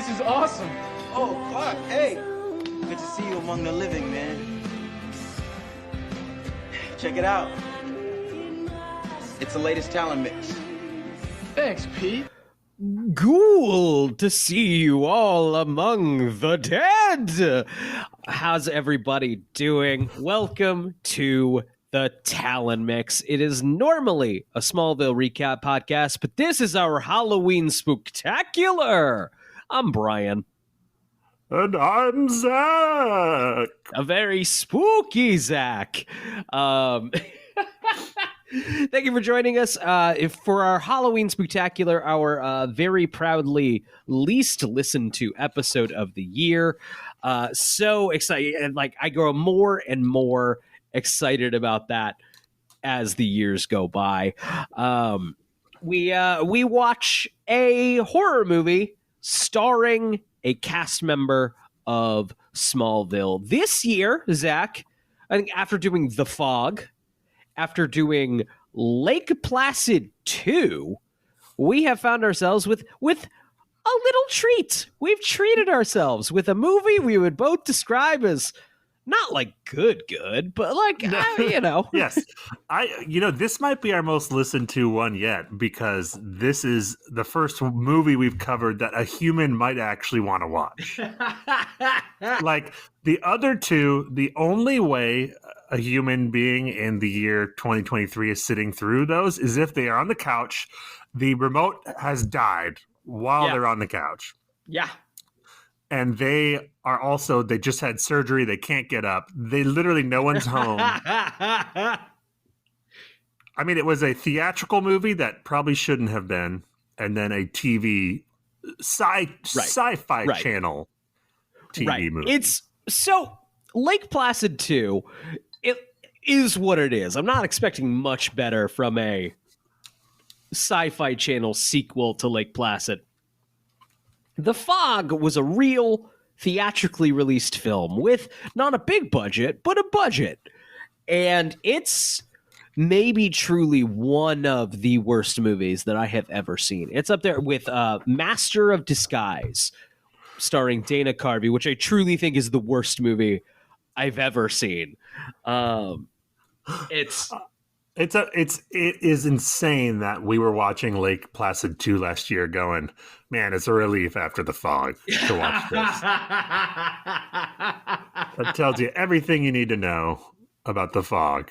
This is awesome. Oh, Clark, hey. Good to see you among the living, man. Check it out. It's the latest talent mix. Thanks, Pete. Cool to see you all among the dead. How's everybody doing? Welcome to the Talent Mix. It is normally a Smallville recap podcast, but this is our Halloween Spooktacular. I'm Brian. And I'm Zach. A very spooky Zach. Thank you for joining us for our Halloween Spooktacular, our very proudly least listened to episode of the year. So excited, and like I grow more and more excited about that as the years go by. We watch a horror movie starring a cast member of Smallville this year. Zach, I think after doing The Fog, after doing Lake Placid 2, we have found ourselves with a little treat. We've treated ourselves with a movie we would both describe as not like good, but like, you know. Yes. This might be our most listened to one yet, because this is the first movie we've covered that a human might actually want to watch. Like the other two, the only way a human being in the year 2023 is sitting through those is if they are on the couch, the remote has died while they're on the couch. Yeah. And they just had surgery. They can't get up. They literally, no one's home. I mean, it was a theatrical movie that probably shouldn't have been. And then a TV sci-fi channel TV movie. It's so Lake Placid 2, it is what it is. I'm not expecting much better from a sci-fi channel sequel to Lake Placid. The Fog was a real theatrically released film with not a big budget, but a budget. And it's maybe truly one of the worst movies that I have ever seen. It's up there with Master of Disguise, starring Dana Carvey, which I truly think is the worst movie I've ever seen. It is insane that we were watching Lake Placid 2 last year going, man, it's a relief after The Fog to watch this. That tells you everything you need to know about The Fog.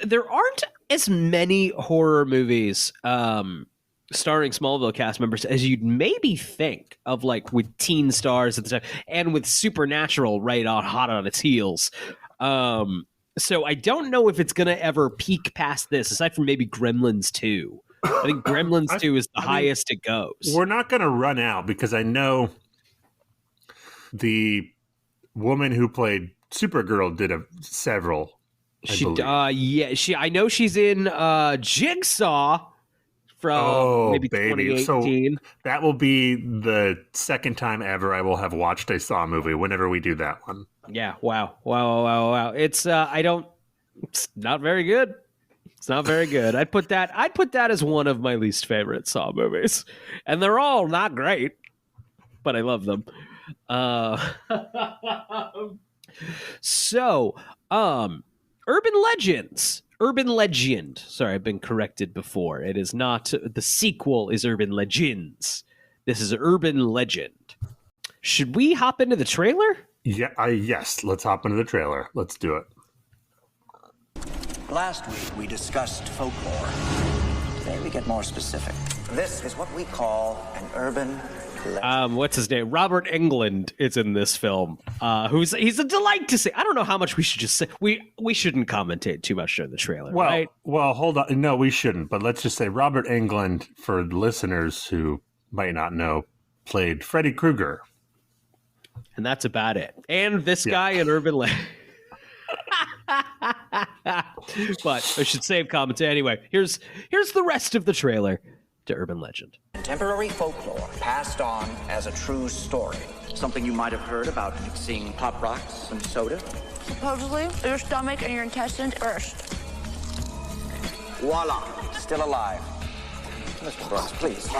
There aren't as many horror movies starring Smallville cast members as you'd maybe think of, like with teen stars at the time, and with Supernatural hot on its heels. So I don't know if it's going to ever peak past this, aside from maybe Gremlins 2. I think Gremlins 2 is the highest it goes. We're not going to run out, because I know the woman who played Supergirl did several. I know she's in Jigsaw from maybe 2018. So that will be the second time ever I will have watched a Saw movie whenever we do that one. Yeah. Wow. It's it's not very good. It's not very good. I'd put that as one of my least favorite Saw movies. And they're all not great, but I love them. Urban Legend. Sorry, I've been corrected before. It is not, the sequel is Urban Legends. This is Urban Legend. Should we hop into the trailer? Yeah, yes. Let's hop into the trailer. Let's do it. Last week we discussed folklore. Today we get more specific. This is what we call an urban legend. What's his name? Robert Englund is in this film. He's a delight to see. I don't know how much we should just say. We shouldn't commentate too much during the trailer, right? Well, hold on. No, we shouldn't. But let's just say Robert Englund, for listeners who might not know, played Freddy Krueger. And that's about it. And this guy in Urban Legend. But I should save commentary anyway. Here's the rest of the trailer to Urban Legend. Contemporary folklore passed on as a true story. Something you might have heard about mixing pop rocks and soda. Supposedly, your stomach and your intestines burst. Voila, still alive. Mr. Brooks, please.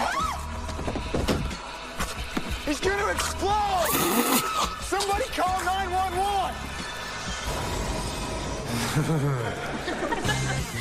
He's gonna explode! Somebody call 911!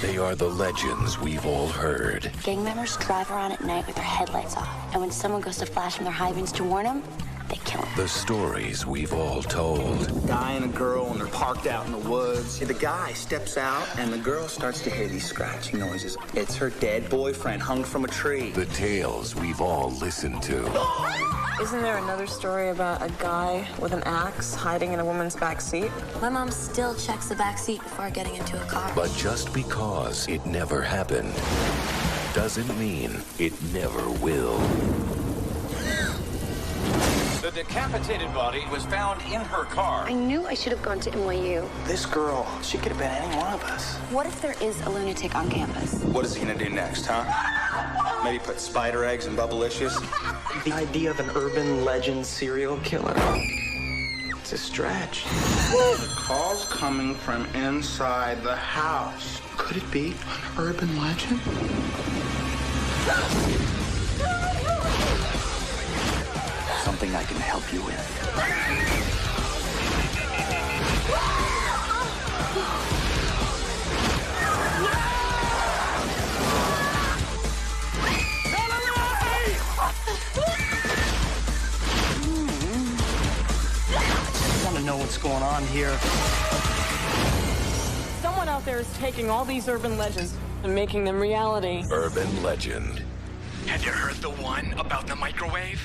They are the legends we've all heard. Gang members drive around at night with their headlights off. And when someone goes to flash from their high beams to warn them, they kill them. The stories we've all told. Guy and a girl, and they're parked out in the woods. The guy steps out, and the girl starts to hear these scratching noises. It's her dead boyfriend hung from a tree. The tales we've all listened to. Isn't there another story about a guy with an axe hiding in a woman's back seat? My mom still checks the back seat before getting into a car. But just because it never happened doesn't mean it never will. The decapitated body was found in her car. I knew I should have gone to NYU. This girl, she could have been any one of us. What if there is a lunatic on campus? What is he gonna do next, huh? Maybe put spider eggs in Bubblicious? The idea of an urban legend serial killer. It's a stretch. The call's coming from inside the house. Could it be an urban legend? Something I can help you with. I want to know what's going on here. Someone out there is taking all these urban legends and making them reality. Urban legend. Have you heard the one about the microwave?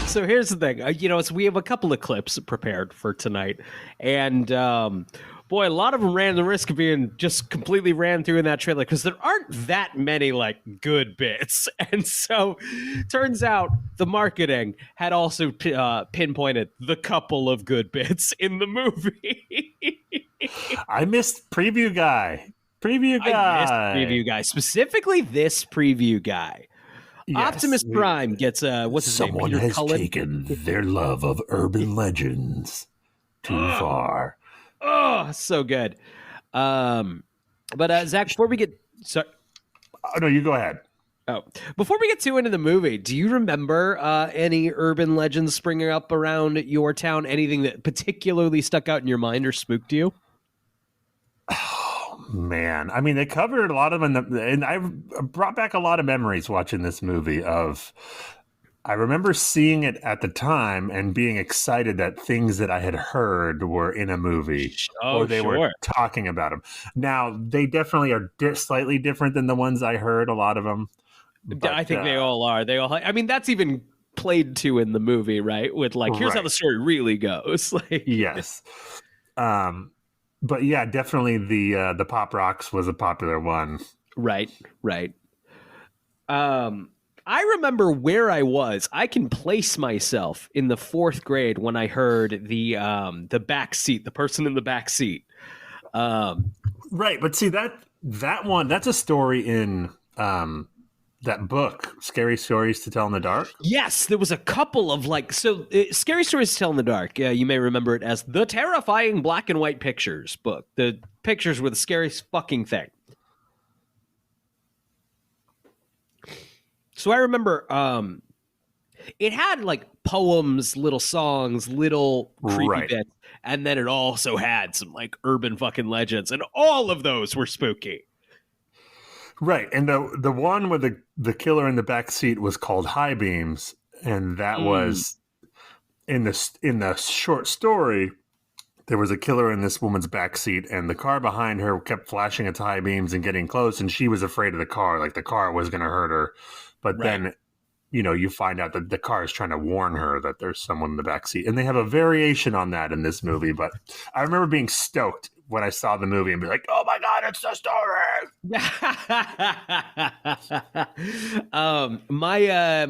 So here's the thing, we have a couple of clips prepared for tonight, and boy, a lot of them ran the risk of being just completely ran through in that trailer because there aren't that many like good bits, and so turns out the marketing had also pinpointed the couple of good bits in the movie. I missed preview guy. I missed preview guy, specifically this preview guy. Yes, Optimus Prime gets what's his name? Someone Peter has Cullen? taken their love of urban legends too far. Oh, so good. But Zach, before we get Oh no, you go ahead. before we get too into the movie, do you remember any urban legends springing up around your town? Anything that particularly stuck out in your mind or spooked you? Man, I mean, they covered a lot of them, and I brought back a lot of memories watching this movie. I remember seeing it at the time and being excited that things that I had heard were in a movie, or they were talking about them. Now, they definitely are slightly different than the ones I heard. A lot of them, but, I think they all are. I mean, that's even played to in the movie, right? With like, here's how the story really goes. Like, yes. But yeah, definitely the Pop Rocks was a popular one. Right. I remember where I was. I can place myself in the 4th grade when I heard the back seat, the person in the back seat. Right, but see that one, that's a story in that book, Scary Stories to Tell in the Dark. Yes, there was a couple of Scary Stories to Tell in the Dark. You may remember it as the terrifying black and white pictures book. The pictures were the scariest fucking thing. So I remember it had like poems, little songs, little creepy bits, and then it also had some like urban fucking legends, and all of those were spooky. Right, and the one with the killer in the back seat was called High Beams, and that was in the short story. There was a killer in this woman's back seat, and the car behind her kept flashing its high beams and getting close, and she was afraid of the car, like the car was going to hurt her. But then, you find out that the car is trying to warn her that there's someone in the back seat, and they have a variation on that in this movie. But I remember being stoked when I saw the movie and be like, "Oh my god, it's the story!"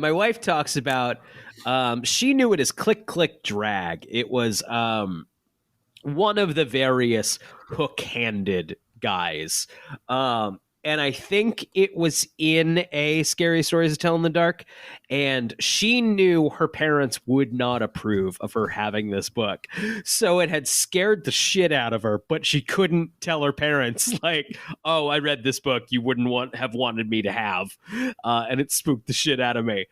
My wife talks about she knew it as Click Click Drag. It was one of the various hook-handed guys. and I think it was in a Scary Stories to Tell in the Dark, and she knew her parents would not approve of her having this book, so it had scared the shit out of her, but she couldn't tell her parents, like, oh, I read this book you wouldn't have wanted me to have, and it spooked the shit out of me.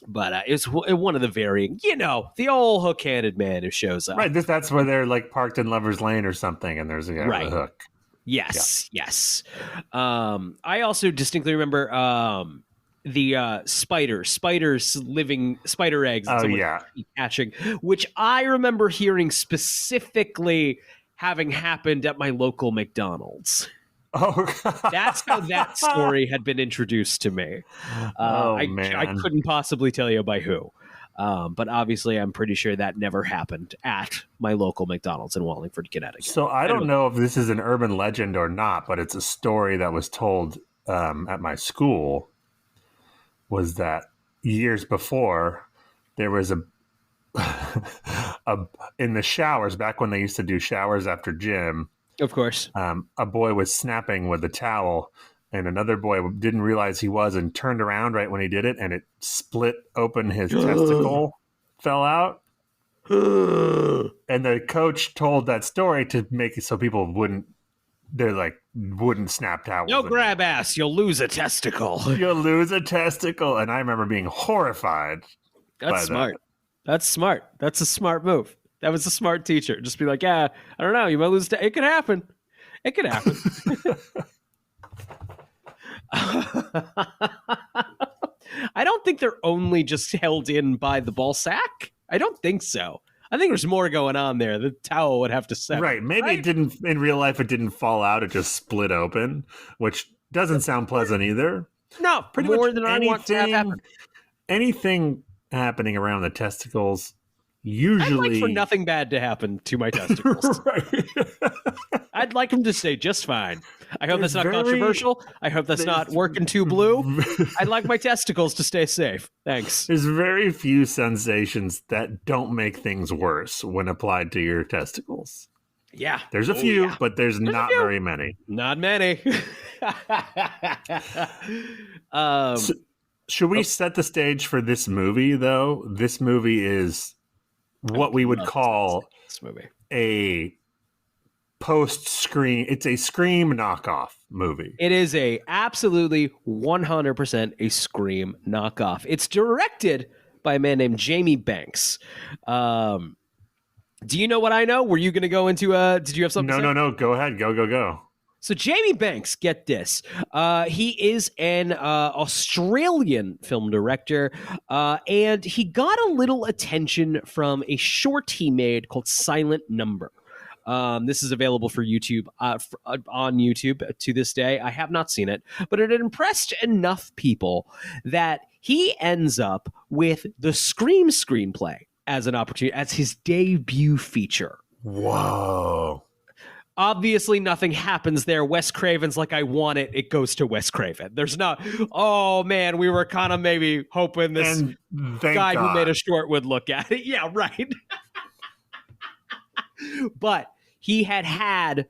But it's one of the varying, the old hook-handed man who shows up. Right, that's where they're like parked in Lover's Lane or something, and there's a guy with a hook. Yes, yes. I also distinctly remember the spiders living spider eggs. Catching, which I remember hearing specifically having happened at my local McDonald's. Oh, that's how that story had been introduced to me. Man. I couldn't possibly tell you by who. But obviously, I'm pretty sure that never happened at my local McDonald's in Wallingford, Connecticut. So I don't know if this is an urban legend or not, but it's a story that was told at my school. Was that years before there was a in the showers, back when they used to do showers after gym. Of course. A boy was snapping with a towel, and another boy didn't realize he was and turned around right when he did it, and it split open his testicle, fell out. And the coach told that story to make it so people wouldn't snap towels. No grab ass, you'll lose a testicle. You'll lose a testicle. And I remember being horrified. That's smart. That's smart. That's a smart move. That was a smart teacher. Just be like, yeah, I don't know. You might lose. It could happen. It could happen. I don't think they're only just held in by the ball sack. I don't think so. I think there's more going on there. The towel would have to set. Right. Maybe it didn't, in real life, it didn't fall out. It just split open, which doesn't sound pleasant either. No, pretty more than I want to have happen. Anything happening around the testicles, usually. I'd like for nothing bad to happen to my testicles. Right. I'd like them to stay just fine. I hope that's not controversial. I hope that's not working too blue. I'd like my testicles to stay safe. Thanks. There's very few sensations that don't make things worse when applied to your testicles. Yeah. There's a few, but there's not very many. Not many. Should we set the stage for this movie, though? This movie is what we would call a post-Scream. It's a Scream knockoff movie. It is a absolutely 100% a Scream knockoff. It's directed by a man named Jamie Banks. Do you know what I know? Were you going to go into did you have something? No. Go ahead. Go. So Jamie Banks, get this. He is an Australian film director, and he got a little attention from a short he made called Silent Number. This is available for YouTube on YouTube to this day. I have not seen it, but it impressed enough people that he ends up with the Scream screenplay as an opportunity, as his debut feature. Whoa. Obviously, nothing happens there. Wes Craven's like, I want it. It goes to Wes Craven. There's not, oh man, we were kind of maybe hoping this guy who made a short would look at it. Yeah, right. But he had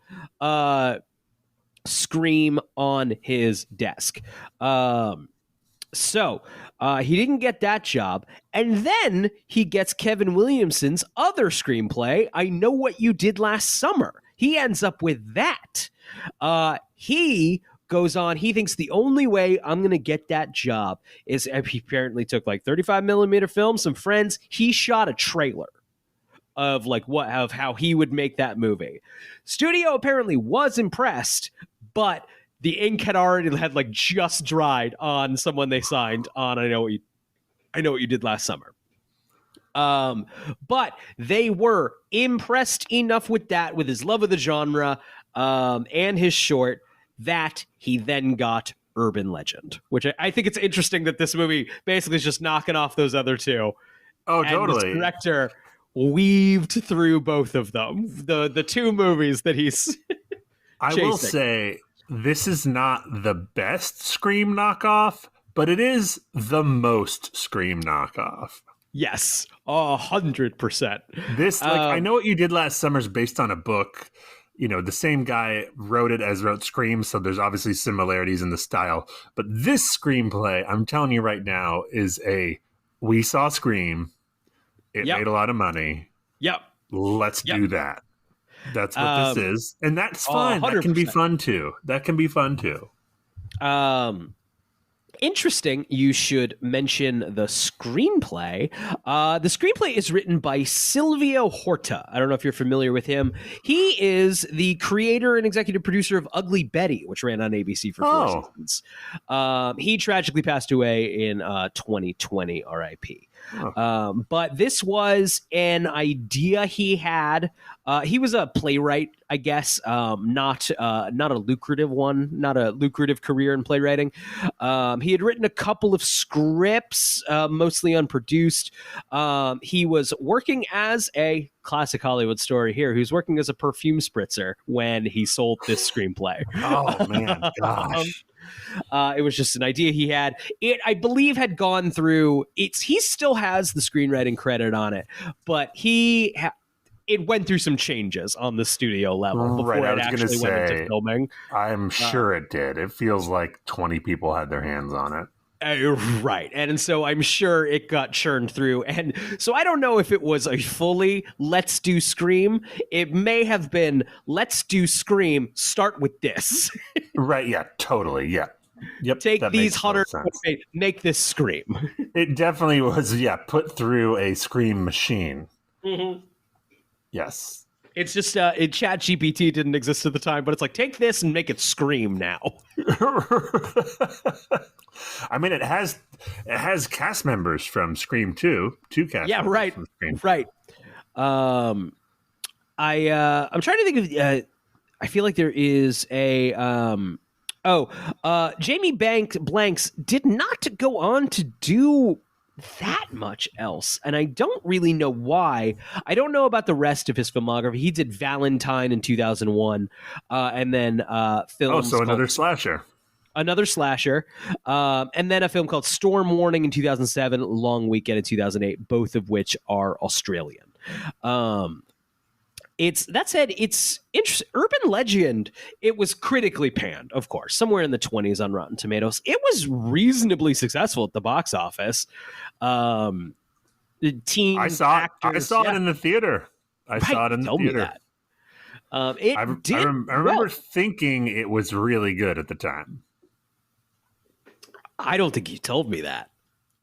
Scream on his desk. So he didn't get that job. And then he gets Kevin Williamson's other screenplay, I Know What You Did Last Summer. He ends up with that. He goes on. He thinks the only way I'm going to get that job is, he apparently took like 35 millimeter film, some friends. He shot a trailer of how he would make that movie. Studio apparently was impressed, but the ink had just dried on someone they signed on I Know What You Did Last Summer. But they were impressed enough with that, with his love of the genre, and his short, that he then got Urban Legend, which I think it's interesting that this movie basically is just knocking off those other two. Oh, and totally. The director weaved through both of them, the two movies that he's I will say, this is not the best Scream knockoff, but it is the most Scream knockoff. Yes, 100%. This, I Know What You Did Last Summer is based on a book the same guy wrote Scream, so there's obviously similarities in the style. But this screenplay, I'm telling you right now, is we saw Scream. It made a lot of money. Yep. Let's do that. That's what this is. And that's fine. 100%. That can be fun too. Interesting. You should mention the screenplay. The screenplay is written by Silvio Horta. I don't know if you're familiar with him. He is the creator and executive producer of Ugly Betty, which ran on ABC for 4 seasons. He tragically passed away in 2020, R.I.P. But this was an idea he had. He was a playwright, I guess, not a lucrative one, not a lucrative career in playwriting. He had written a couple of scripts, mostly unproduced. He was working as a classic Hollywood story here. He was working as a perfume spritzer when he sold this screenplay. Oh, man, gosh. It was just an idea he had. It, I believe, had gone through. He still has the screenwriting credit on it, but it went through some changes on the studio level before it actually went into filming. I'm sure it did. It feels like 20 people had their hands on it. Right. And so I'm sure it got churned through. And so I don't know if it was a fully let's do Scream. It may have been let's do Scream, start with this. Right. Yeah, totally. Yeah. Yep. Take these 100, make this Scream. It definitely was, put through a Scream machine. Mm-hmm. Yes. It's just ChatGPT didn't exist at the time, but it's like, take this and make it Scream now. I mean, it has cast members from Scream 2, two cast members right. from Scream. Right. I'm trying to think of I feel like there is a Jamie Blanks did not go on to do that much else, and I don't really know why. I don't know about the rest of his filmography. He did Valentine in 2001, and then films. So another slasher. Another slasher, and then a film called Storm Warning in 2007, Long Weekend in 2008, both of which are Australian. It's that said, it's interesting. Urban Legend, it was critically panned, of course, somewhere in the 20s on Rotten Tomatoes. It was reasonably successful at the box office. The teen I saw actors, it in the theater. I saw it in the theater. I remember thinking it was really good at the time. I don't think you told me that.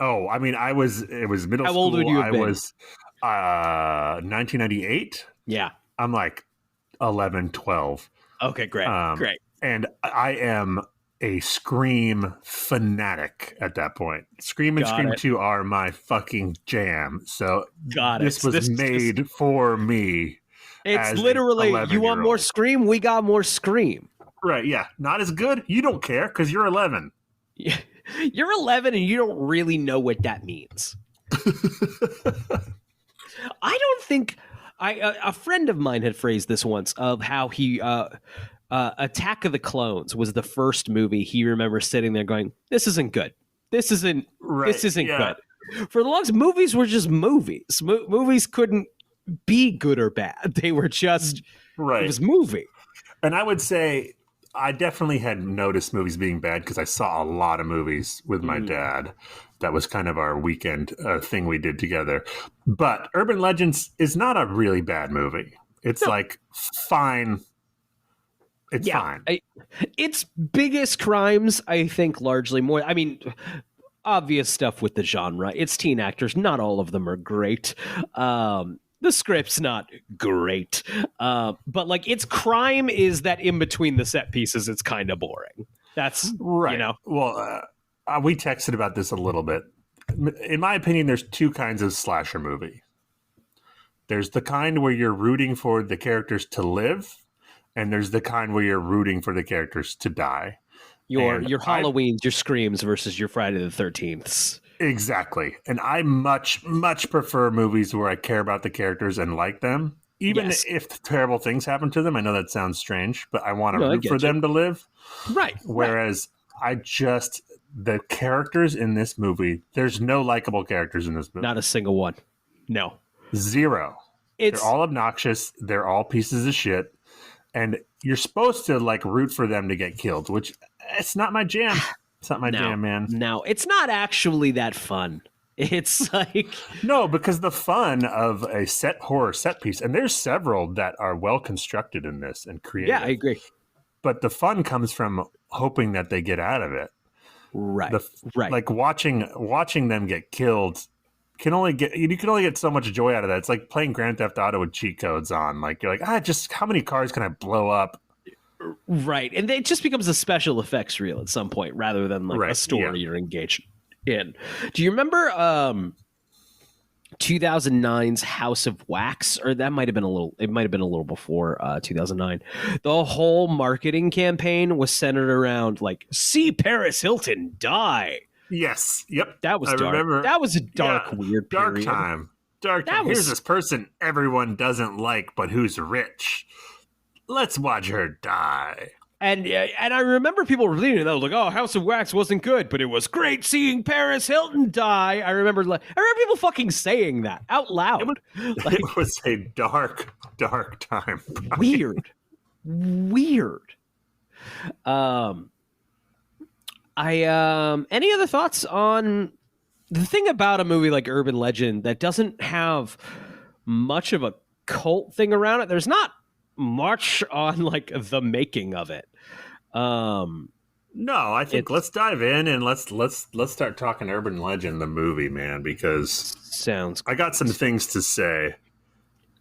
Oh, I mean, it was middle school. How old would you have been? I was 1998. Yeah. I'm like 11, 12. Okay, great. Great. And I am a Scream fanatic at that point. Scream and Scream 2 are my fucking jam. So this was made for me. It's literally, you want more Scream? We got more Scream. Right, yeah. Not as good? You don't care because you're 11. Yeah. You're 11 and you don't really know what that means. I don't think... a friend of mine had phrased this once of how he Attack of the Clones was the first movie he remembers sitting there going, this isn't good. This isn't good. For the longest, movies were just movies. Movies couldn't be good or bad. They were just it was movie. And I would say I definitely had noticed movies being bad because I saw a lot of movies with my dad. That was kind of our weekend thing we did together. But Urban Legends is not a really bad movie. It's like fine. It's fine. Its biggest crimes, I think, largely more. I mean, obvious stuff with the genre. It's teen actors. Not all of them are great. The script's not great. But like its crime is that in between the set pieces, it's kind of boring. That's right. You know. Well, we texted about this a little bit. In my opinion, there's two kinds of slasher movie. There's the kind where you're rooting for the characters to live, and there's the kind where you're rooting for the characters to die. Your Halloweens, your Screams versus your Friday the 13ths. Exactly. And I much, much prefer movies where I care about the characters and like them. Even if terrible things happen to them. I know that sounds strange, but I want to root for them to live. Right. Whereas the characters in this movie, there's no likable characters in this movie. Not a single one. No. Zero. They're all obnoxious. They're all pieces of shit. and you're supposed to like root for them to get killed, which it's not my jam. It's not my jam, man. No, it's not actually that fun. It's like no, because the fun of a horror set piece, and there's several that are well constructed in this and creative. Yeah, I agree. But the fun comes from hoping that they get out of it. Right. Right. Like watching them get killed you can only get so much joy out of that. It's like playing Grand Theft Auto with cheat codes on. Like you're like, just how many cars can I blow up? Right. And it just becomes a special effects reel at some point rather than like a story you're engaged in. Do you remember 2009's House of Wax? Or that might have been a little before 2009. The whole marketing campaign was centered around like, see Paris Hilton die. Yes. Yep. That was dark. Remember, that was a dark, weird dark period. time. Dark time. Here's this person everyone doesn't like, but who's rich. Let's watch her die. And I remember people were reading it. They were like, "Oh, House of Wax wasn't good, but it was great seeing Paris Hilton die." I remember people fucking saying that out loud. It was a dark, dark time. Weird. Any other thoughts on the thing about a movie like Urban Legend that doesn't have much of a cult thing around it? There's not much on like the making of it. No, I think let's dive in and let's start talking Urban Legend the movie, man, because I got some things to say.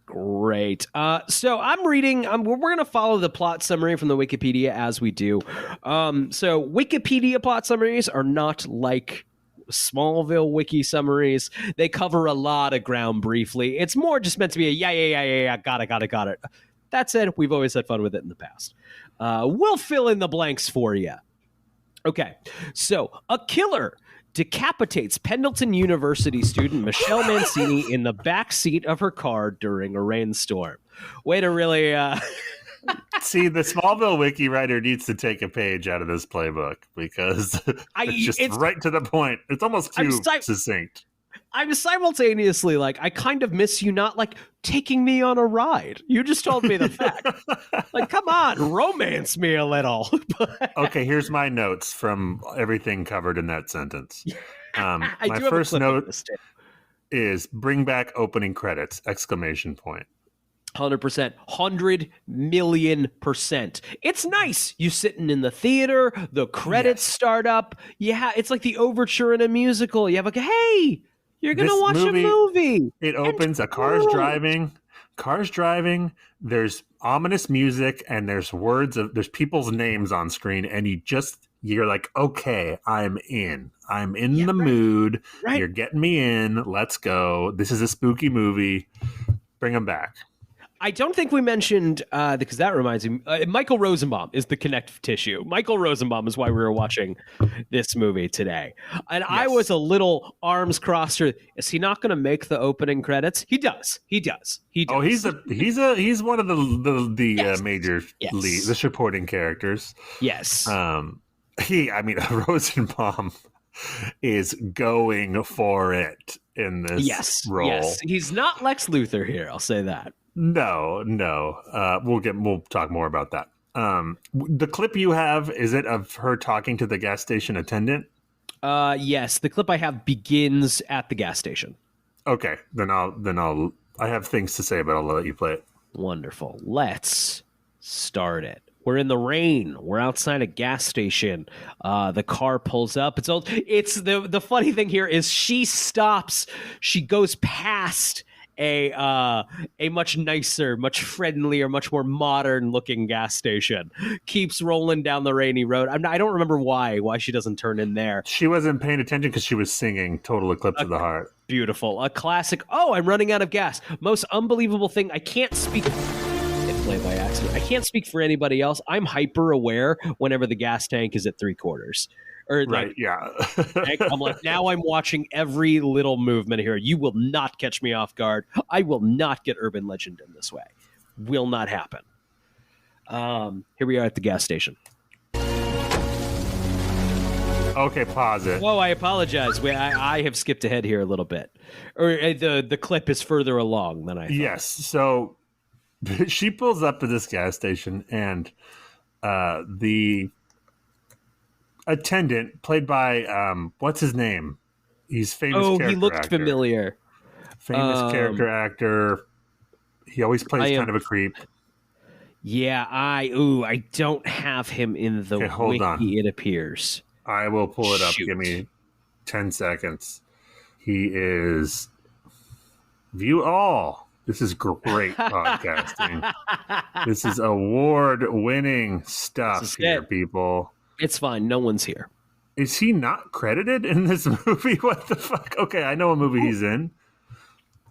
Great. So I'm reading. We're going to follow the plot summary from the Wikipedia as we do. So Wikipedia plot summaries are not like Smallville wiki summaries. They cover a lot of ground briefly. It's more just meant to be a yeah. Got it. That said, we've always had fun with it in the past. We'll fill in the blanks for you. Okay, so a killer decapitates Pendleton University student Michelle Mancini in the back seat of her car during a rainstorm. Way to really... See, the Smallville wiki writer needs to take a page out of this playbook because it's right to the point. It's almost too succinct. I'm simultaneously like, I kind of miss you not like taking me on a ride. You just told me the fact. Like, come on, romance me a little. Okay, here's my notes from everything covered in that sentence. My first note is bring back opening credits, ! 100%. 100 million %. It's nice. You sitting in the theater, the credits start up. Yeah, it's like the overture in a musical. You have like, hey, you're going to watch a movie. It opens, a car's driving. There's ominous music and there's there's people's names on screen. And you're like, okay, I'm in the mood. Right. You're getting me in. Let's go. This is a spooky movie. Bring them back. I don't think we mentioned, because that reminds me, Michael Rosenbaum is the connective tissue. Michael Rosenbaum is why we were watching this movie today. And yes. I was a little arms crossed. Is he not going to make the opening credits? He does. Oh, he's one of the major lead, the supporting characters. Yes. Rosenbaum is going for it in this role. Yes, he's not Lex Luthor here. I'll say that. No. We'll talk more about that. The clip you have, is it of her talking to the gas station attendant? Yes, the clip I have begins at the gas station. Okay, then I have things to say, but I'll let you play it. Wonderful. Let's start it. We're in the rain. We're outside a gas station. The car pulls up. It's the funny thing here is she stops. She goes past a much nicer, much friendlier, much more modern looking gas station. Keeps rolling down the rainy road. I don't remember why she doesn't turn in there. She wasn't paying attention because she was singing Total Eclipse of the Heart. Beautiful. A classic. Oh, I'm running out of gas. Most unbelievable thing. I can't speak. Play by accident. I can't speak for anybody else. I'm hyper aware whenever the gas tank is at 3/4. Right, yeah. I'm like, now I'm watching every little movement here. You will not catch me off guard. I will not get Urban Legend in this way. Will not happen. Here we are at the gas station. Okay, pause it. Oh, I apologize. I have skipped ahead here a little bit. Or the clip is further along than I thought. Yes, so she pulls up to this gas station, and the attendant, played by what's his name? He's famous. Oh, character he looked actor. familiar. Famous character actor. He always plays kind of a creep. Yeah, I don't have him in the hold wiki, on. it appears. I will pull it up. Shoot. Give me 10 seconds. He is View All. This is great podcasting. This is award-winning stuff here, people. It's fine. No one's here. Is he not credited in this movie? What the fuck? Okay, I know a movie he's in.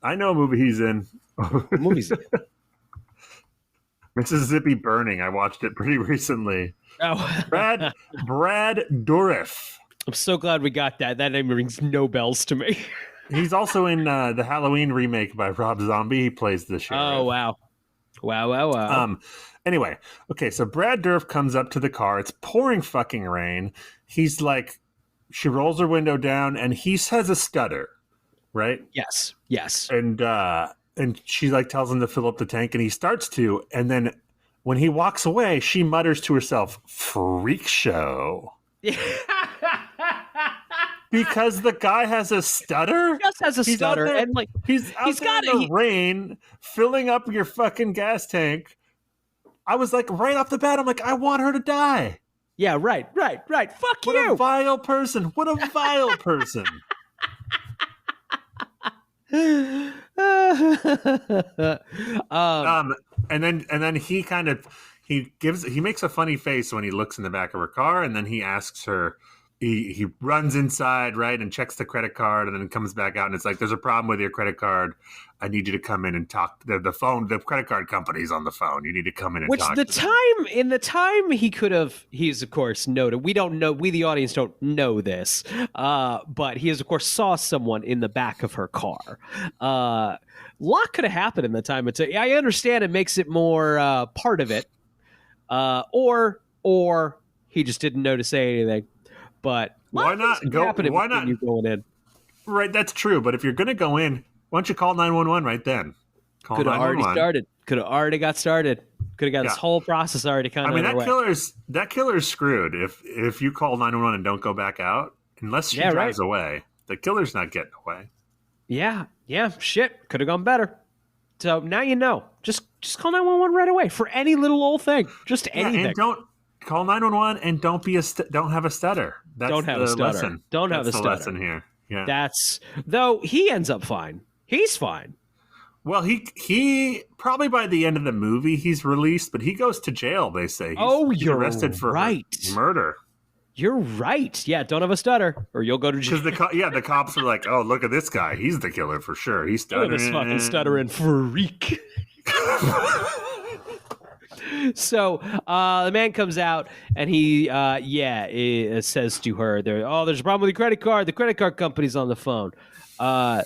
What movie's it? Mississippi Burning. I watched it pretty recently. Oh, Brad Dourif. I'm so glad we got that. That name rings no bells to me. He's also in the Halloween remake by Rob Zombie. He plays the sheriff. Oh, wow. Wow. Anyway, okay, so Brad Dourif comes up to the car. It's pouring fucking rain. He's like, she rolls her window down, and he says a stutter, right? Yes. And she like tells him to fill up the tank, and he starts to, and then when he walks away, she mutters to herself, "Freak show." Because the guy has a stutter? He just has a stutter. There, and like he's out there in the rain, filling up your fucking gas tank. I was like, right off the bat, I'm like, I want her to die. Yeah, right. Fuck what you. What a vile person. And then he makes a funny face when he looks in the back of her car, and then he asks her, he runs inside, right, and checks the credit card, and then comes back out, and it's like, there's a problem with your credit card. I need you to come in and talk. The credit card company's on the phone. You need to come in and talk. In the time he's of course noted. We don't know. We the audience don't know this, but he has of course saw someone in the back of her car. Lot could have happened in the time. I understand it makes it more part of it, or he just didn't know to say anything. But why not go? Why not you going in? Right, that's true. But if you're going to go in, why don't you call 911 right then? Could have already started. Could have already got started. Could have got this whole process already kind of. I mean, that killer's screwed. If you call 911 and don't go back out, unless she drives away, the killer's not getting away. Yeah. Shit, could have gone better. So now you know. Just call 911 right away for any little old thing. Just anything. And don't call 911 and don't have a stutter. Don't have a stutter. Lesson. Don't have a stutter. Lesson here. Yeah. That's though he ends up fine. He's fine. Well, he probably by the end of the movie he's released, but he goes to jail. They say. He's arrested for murder. You're right. Yeah, don't have a stutter, or you'll go to jail. Because the cops are like, "Oh, look at this guy. He's the killer for sure. He's stuttering. This fucking stuttering freak." So the man comes out and he says to her, there's a problem with your credit card. The credit card company's on the phone.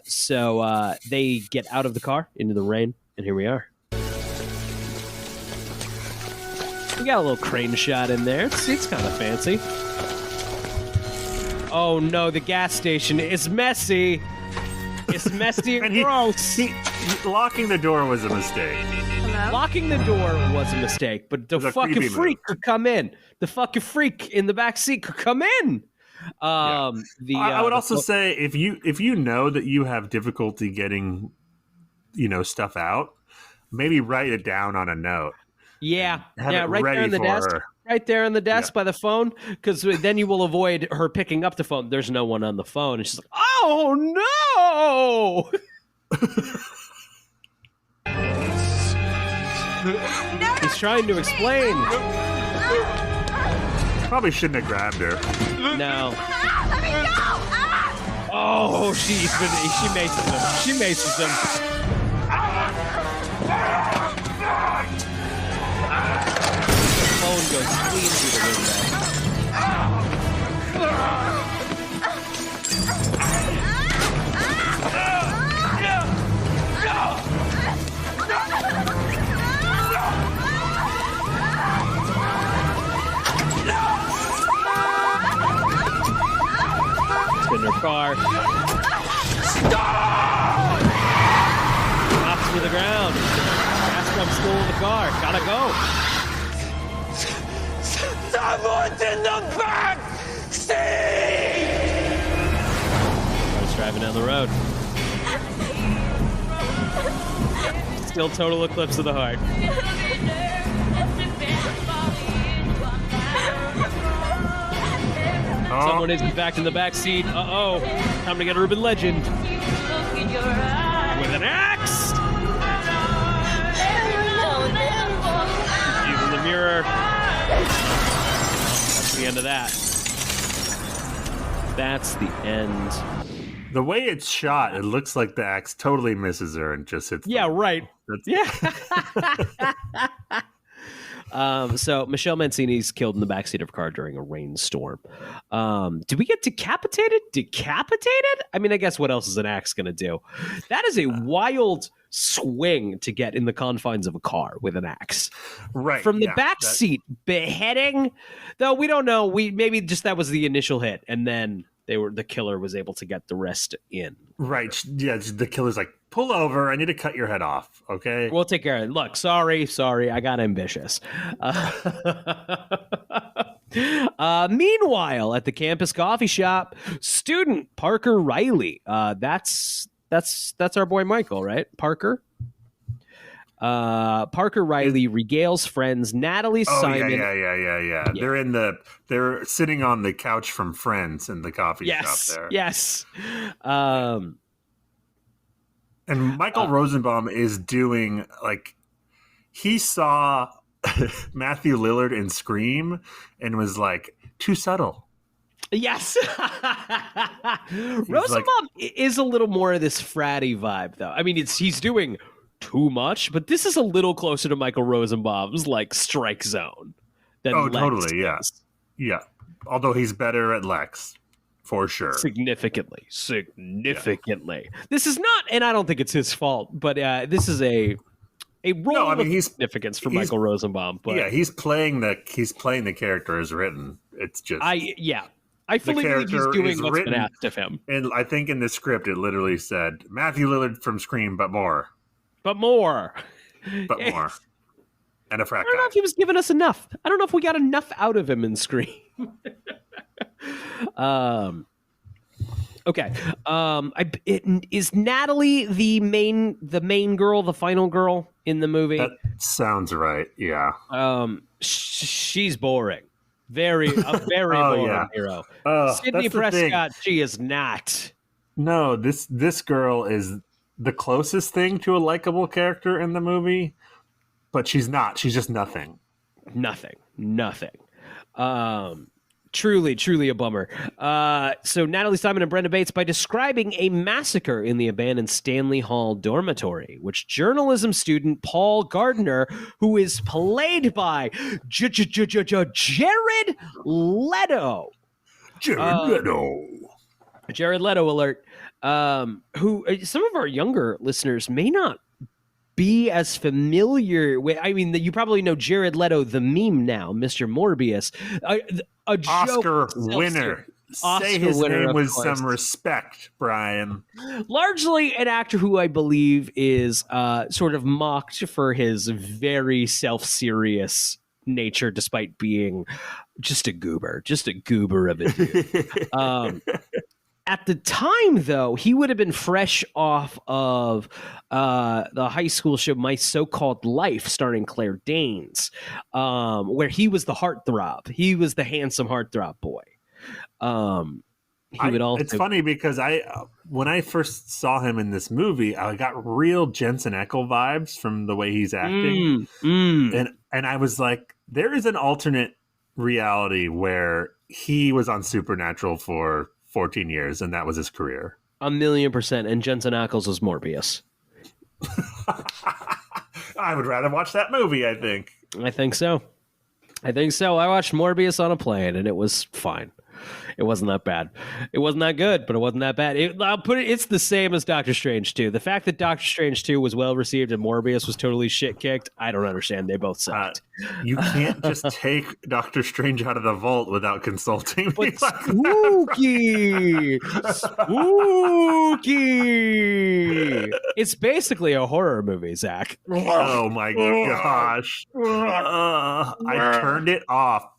So they get out of the car into the rain, and here we are. We got a little crane shot in there. It's kind of fancy. Oh no, the gas station is messy. It's messy and gross. Locking the door was a mistake. Locking the door was a mistake, but the fucking freak could come in. The fucking freak in the back seat could come in. I would also say if you know that you have difficulty getting, stuff out, maybe write it down on a note. Yeah, right there on the desk. Right there on the desk by the phone, because then you will avoid her picking up the phone. There's no one on the phone, and she's like, "Oh no!" He's trying to explain. Probably shouldn't have grabbed her. No. Let me go! Oh, she maces him. She maces him. The phone goes clean through the window. In her car. Stop! Drops to the ground. Gas I'm still in the car. Gotta go. Someone's in the back seat! Car's driving down the road. Still total eclipse of the heart. Someone is back in the back seat. Uh-oh. Time to get Urban Legend. With an axe! He's in the mirror. That's the end of that. That's the end. The way it's shot, it looks like the axe totally misses her and just hits. Yeah, right. Yeah. So Michelle Mancini's killed in the backseat of a car during a rainstorm. Did we get decapitated? Decapitated? I mean, I guess what else is an axe going to do? That is a wild swing to get in the confines of a car with an axe. Right. From the back seat, beheading. Though we don't know. Maybe just that was the initial hit, and then the killer was able to get the rest in. Right. Yeah, the killer's like, pull over. I need to cut your head off. Okay. We'll take care of it. Look, sorry. I got ambitious. Meanwhile, at the campus coffee shop, student Parker Riley. That's our boy Michael, right? Parker. Parker Riley regales friends Natalie Simon. Yeah. They're sitting on the couch from Friends in the coffee shop there. Yes. And Michael Rosenbaum is doing he saw Matthew Lillard in Scream and was like, too subtle. Yes. Rosenbaum is a little more of this fratty vibe, though. I mean, he's doing too much, but this is a little closer to Michael Rosenbaum's Strike Zone than Lex totally, yeah. is. Yeah. Although he's better at Lex. For sure. Significantly. Yeah. This is not, and I don't think it's his fault, but this is a role of significance for Michael Rosenbaum. But yeah, he's playing the character as written. It's just I fully believe he's doing what's been asked of him. And I think in the script it literally said Matthew Lillard from Scream, but more. But more. And a frat guy. I don't know if he was giving us enough. I don't know if we got enough out of him in Scream. Okay. Is Natalie the main girl, the final girl in the movie? That sounds right. Yeah. She's boring. A very boring hero. Sidney Prescott, she is not. No, this girl is the closest thing to a likable character in the movie, but she's not. She's just nothing. Nothing. Truly a bummer. So Natalie Simon and Brenda Bates, by describing a massacre in the abandoned Stanley Hall dormitory, which journalism student Paul Gardner, who is played by Jared Leto. Jared Leto alert. Who some of our younger listeners may not be as familiar with. I mean, you probably know Jared Leto, the meme now, Mr. Morbius, a Oscar winner. Say his name with some respect, Brian. Largely an actor who I believe is sort of mocked for his very self-serious nature, despite being just a goober of a dude. At the time, though, he would have been fresh off of the high school show My So-Called Life, starring Claire Danes, where he was the heartthrob. He was the handsome heartthrob boy. It's funny because when I first saw him in this movie, I got real Jensen Ackles vibes from the way he's acting. And I was like, there is an alternate reality where he was on Supernatural for 14 years, and that was his career. 1,000,000%. And Jensen Ackles was Morbius. I would rather watch that movie, I think. I think so. I watched Morbius on a plane, and it was fine. It wasn't that bad. It wasn't that good, but it wasn't that bad. I'll put it. It's the same as Doctor Strange 2. The fact that Doctor Strange 2 was well received and Morbius was totally shit kicked, I don't understand. They both sucked. You can't just take Doctor Strange out of the vault without consulting me. But spooky, spooky. It's basically a horror movie, Zach. Oh my gosh! I turned it off.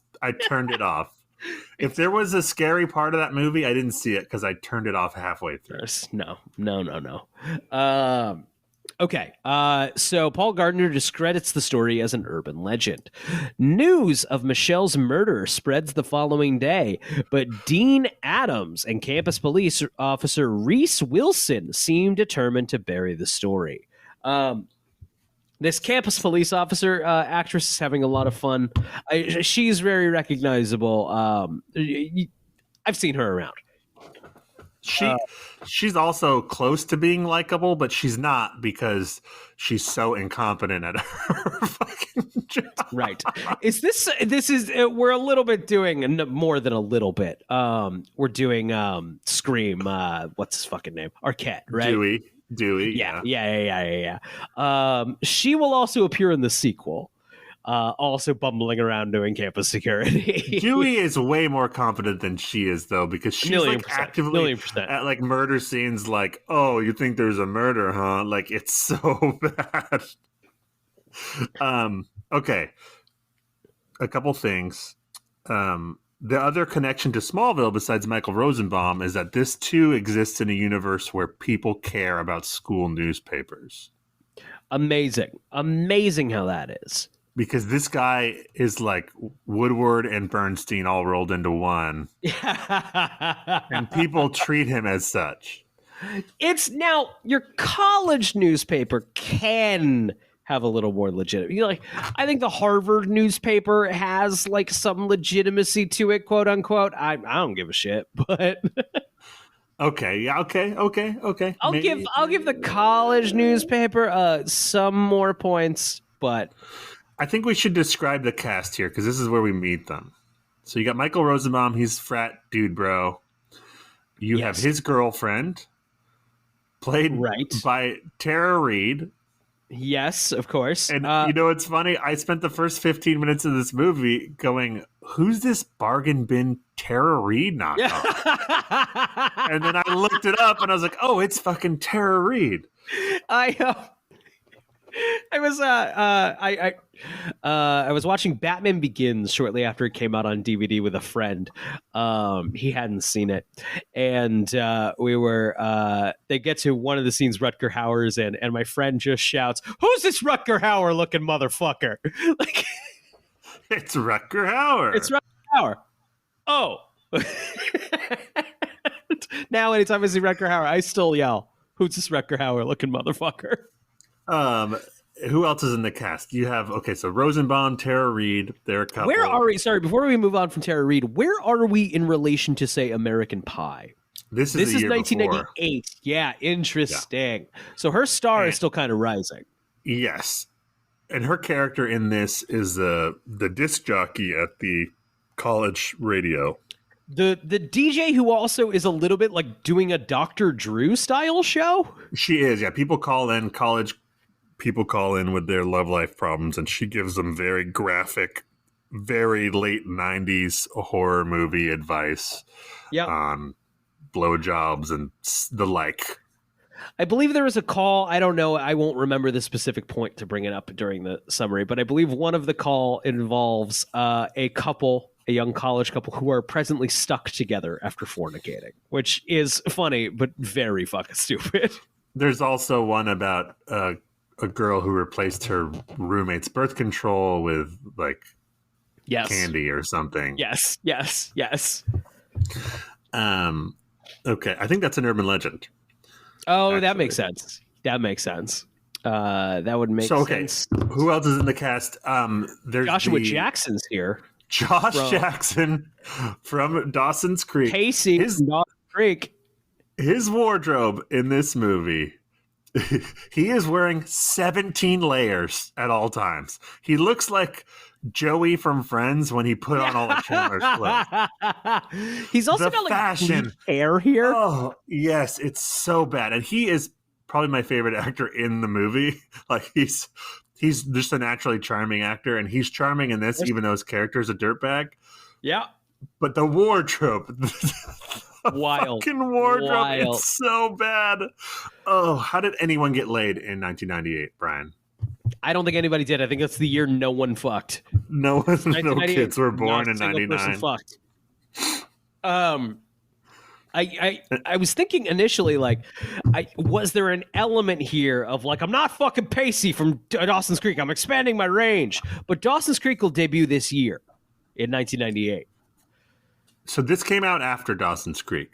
If there was a scary part of that movie, I didn't see it because I turned it off halfway through. No. Okay, so Paul Gardner discredits the story as an urban legend. News of Michelle's murder spreads the following day, but Dean Adams and campus police officer Reese Wilson seem determined to bury the story. This campus police officer actress is having a lot of fun. She's very recognizable. I've seen her around. She's also close to being likable, but she's not because she's so incompetent at her fucking job. Right. We're a little bit doing more than a little bit. We're doing Scream. What's his fucking name? Arquette, right? Dewey. Yeah. She will also appear in the sequel. Also bumbling around doing campus security. Dewey is way more competent than she is, though, because she's actively at like murder scenes. Like, oh, you think there's a murder, huh? Like, it's so bad. Okay, a couple things. The other connection to Smallville, besides Michael Rosenbaum, is that this too exists in a universe where people care about school newspapers. Amazing how that is. Because this guy is like Woodward and Bernstein all rolled into one. And people treat him as such. It's now your college newspaper can have a little more legitimate. I think the Harvard newspaper has like some legitimacy to it, quote unquote. I don't give a shit, but okay. I'll give the college newspaper some more points, but I think we should describe the cast here because this is where we meet them. So you got Michael Rosenbaum. He's frat dude, bro. You have his girlfriend, played by Tara Reid. Yes, of course. And you know what's funny? I spent the first 15 minutes of this movie going, who's this bargain bin Tara Reid knockoff? And then I looked it up and I was like, oh, it's fucking Tara Reid. I was watching Batman Begins shortly after it came out on DVD with a friend. He hadn't seen it, and they get to one of the scenes Rutger Hauer's in, and my friend just shouts, "Who's this Rutger Hauer looking motherfucker?" Like, it's Rutger Hauer. It's Rutger Hauer. Oh, now anytime I see Rutger Hauer, I still yell, "Who's this Rutger Hauer looking motherfucker?" Who else is in the cast? You have, so Rosenbaum, Tara Reid, they're a couple. Where are we? Sorry, before we move on from Tara Reid, where are we in relation to, say, American Pie? This is 1998. Before. Yeah, interesting. Yeah. So her star is still kind of rising. Yes. And her character in this is the disc jockey at the college radio. The DJ who also is a little bit like doing a Dr. Drew style show? She is, yeah. People call in with their love life problems, and she gives them very graphic, very late 90s horror movie advice on blowjobs and the like. I believe there was a call. I don't know. I won't remember the specific point to bring it up during the summary, but I believe one of the call involves a young college couple who are presently stuck together after fornicating, which is funny, but very fucking stupid. There's also one about a girl who replaced her roommate's birth control with candy or something. Yes. Okay. I think that's an urban legend. Oh, actually. That makes sense. That would make sense. Who else is in the cast? There's Joshua Jackson's here. Jackson from Dawson's Creek. Casey from Dawson's Creek. His wardrobe in this movie, he is wearing 17 layers at all times. He looks like Joey from Friends when he put on all of Chandler's clothes. He's also The got like fashion bleached hair here. Oh, yes, it's so bad. And he is probably my favorite actor in the movie. Like he's just a naturally charming actor, and he's charming in this, even though his character is a dirtbag. Yeah. But the wardrobe, wild, fucking wardrobe, wild. it's so bad. Oh, how did anyone get laid in 1998, Brian? I don't think anybody did. I think that's the year no one fucked. No kids were born in 99. Fucked. I was thinking initially, like, was there an element here of like, I'm not fucking Pacey from Dawson's Creek. I'm expanding my range. But Dawson's Creek will debut this year in 1998. So this came out after Dawson's Creek.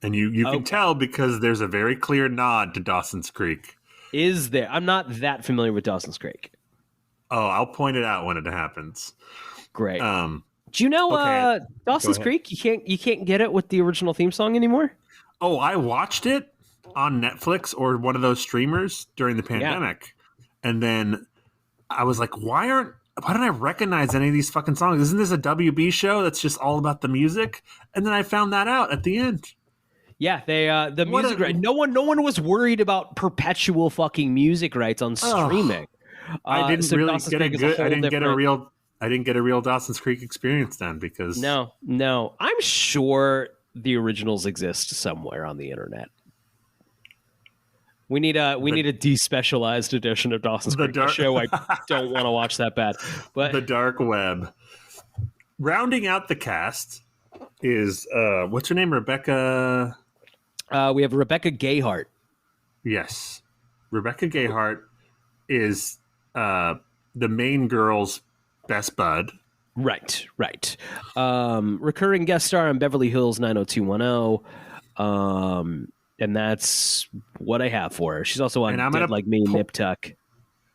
And you can tell because there's a very clear nod to Dawson's Creek. Is there? I'm not that familiar with Dawson's Creek. Oh, I'll point it out when it happens. Great. Do you know Dawson's Creek? You can't get it with the original theme song anymore? Oh, I watched it on Netflix or one of those streamers during the pandemic. Yeah. And then I was like, why don't I recognize any of these fucking songs? Isn't this a WB show that's just all about the music? And then I found that out at the end. Yeah, they the music rights. No one was worried about perpetual fucking music rights on streaming. I didn't really get a good. I didn't get a real Dawson's Creek experience then because no. I'm sure the originals exist somewhere on the internet. We need a despecialized edition of Dawson's Creek. A show I don't want to watch that bad. But the dark web. Rounding out the cast is what's her name? Rebecca. We have Rebecca Gayheart. Yes, Rebecca Gayheart is the main girl's best bud. Right. Recurring guest star on Beverly Hills 90210. And that's what I have for her. She's also on Dead Like Me, Nip Tuck.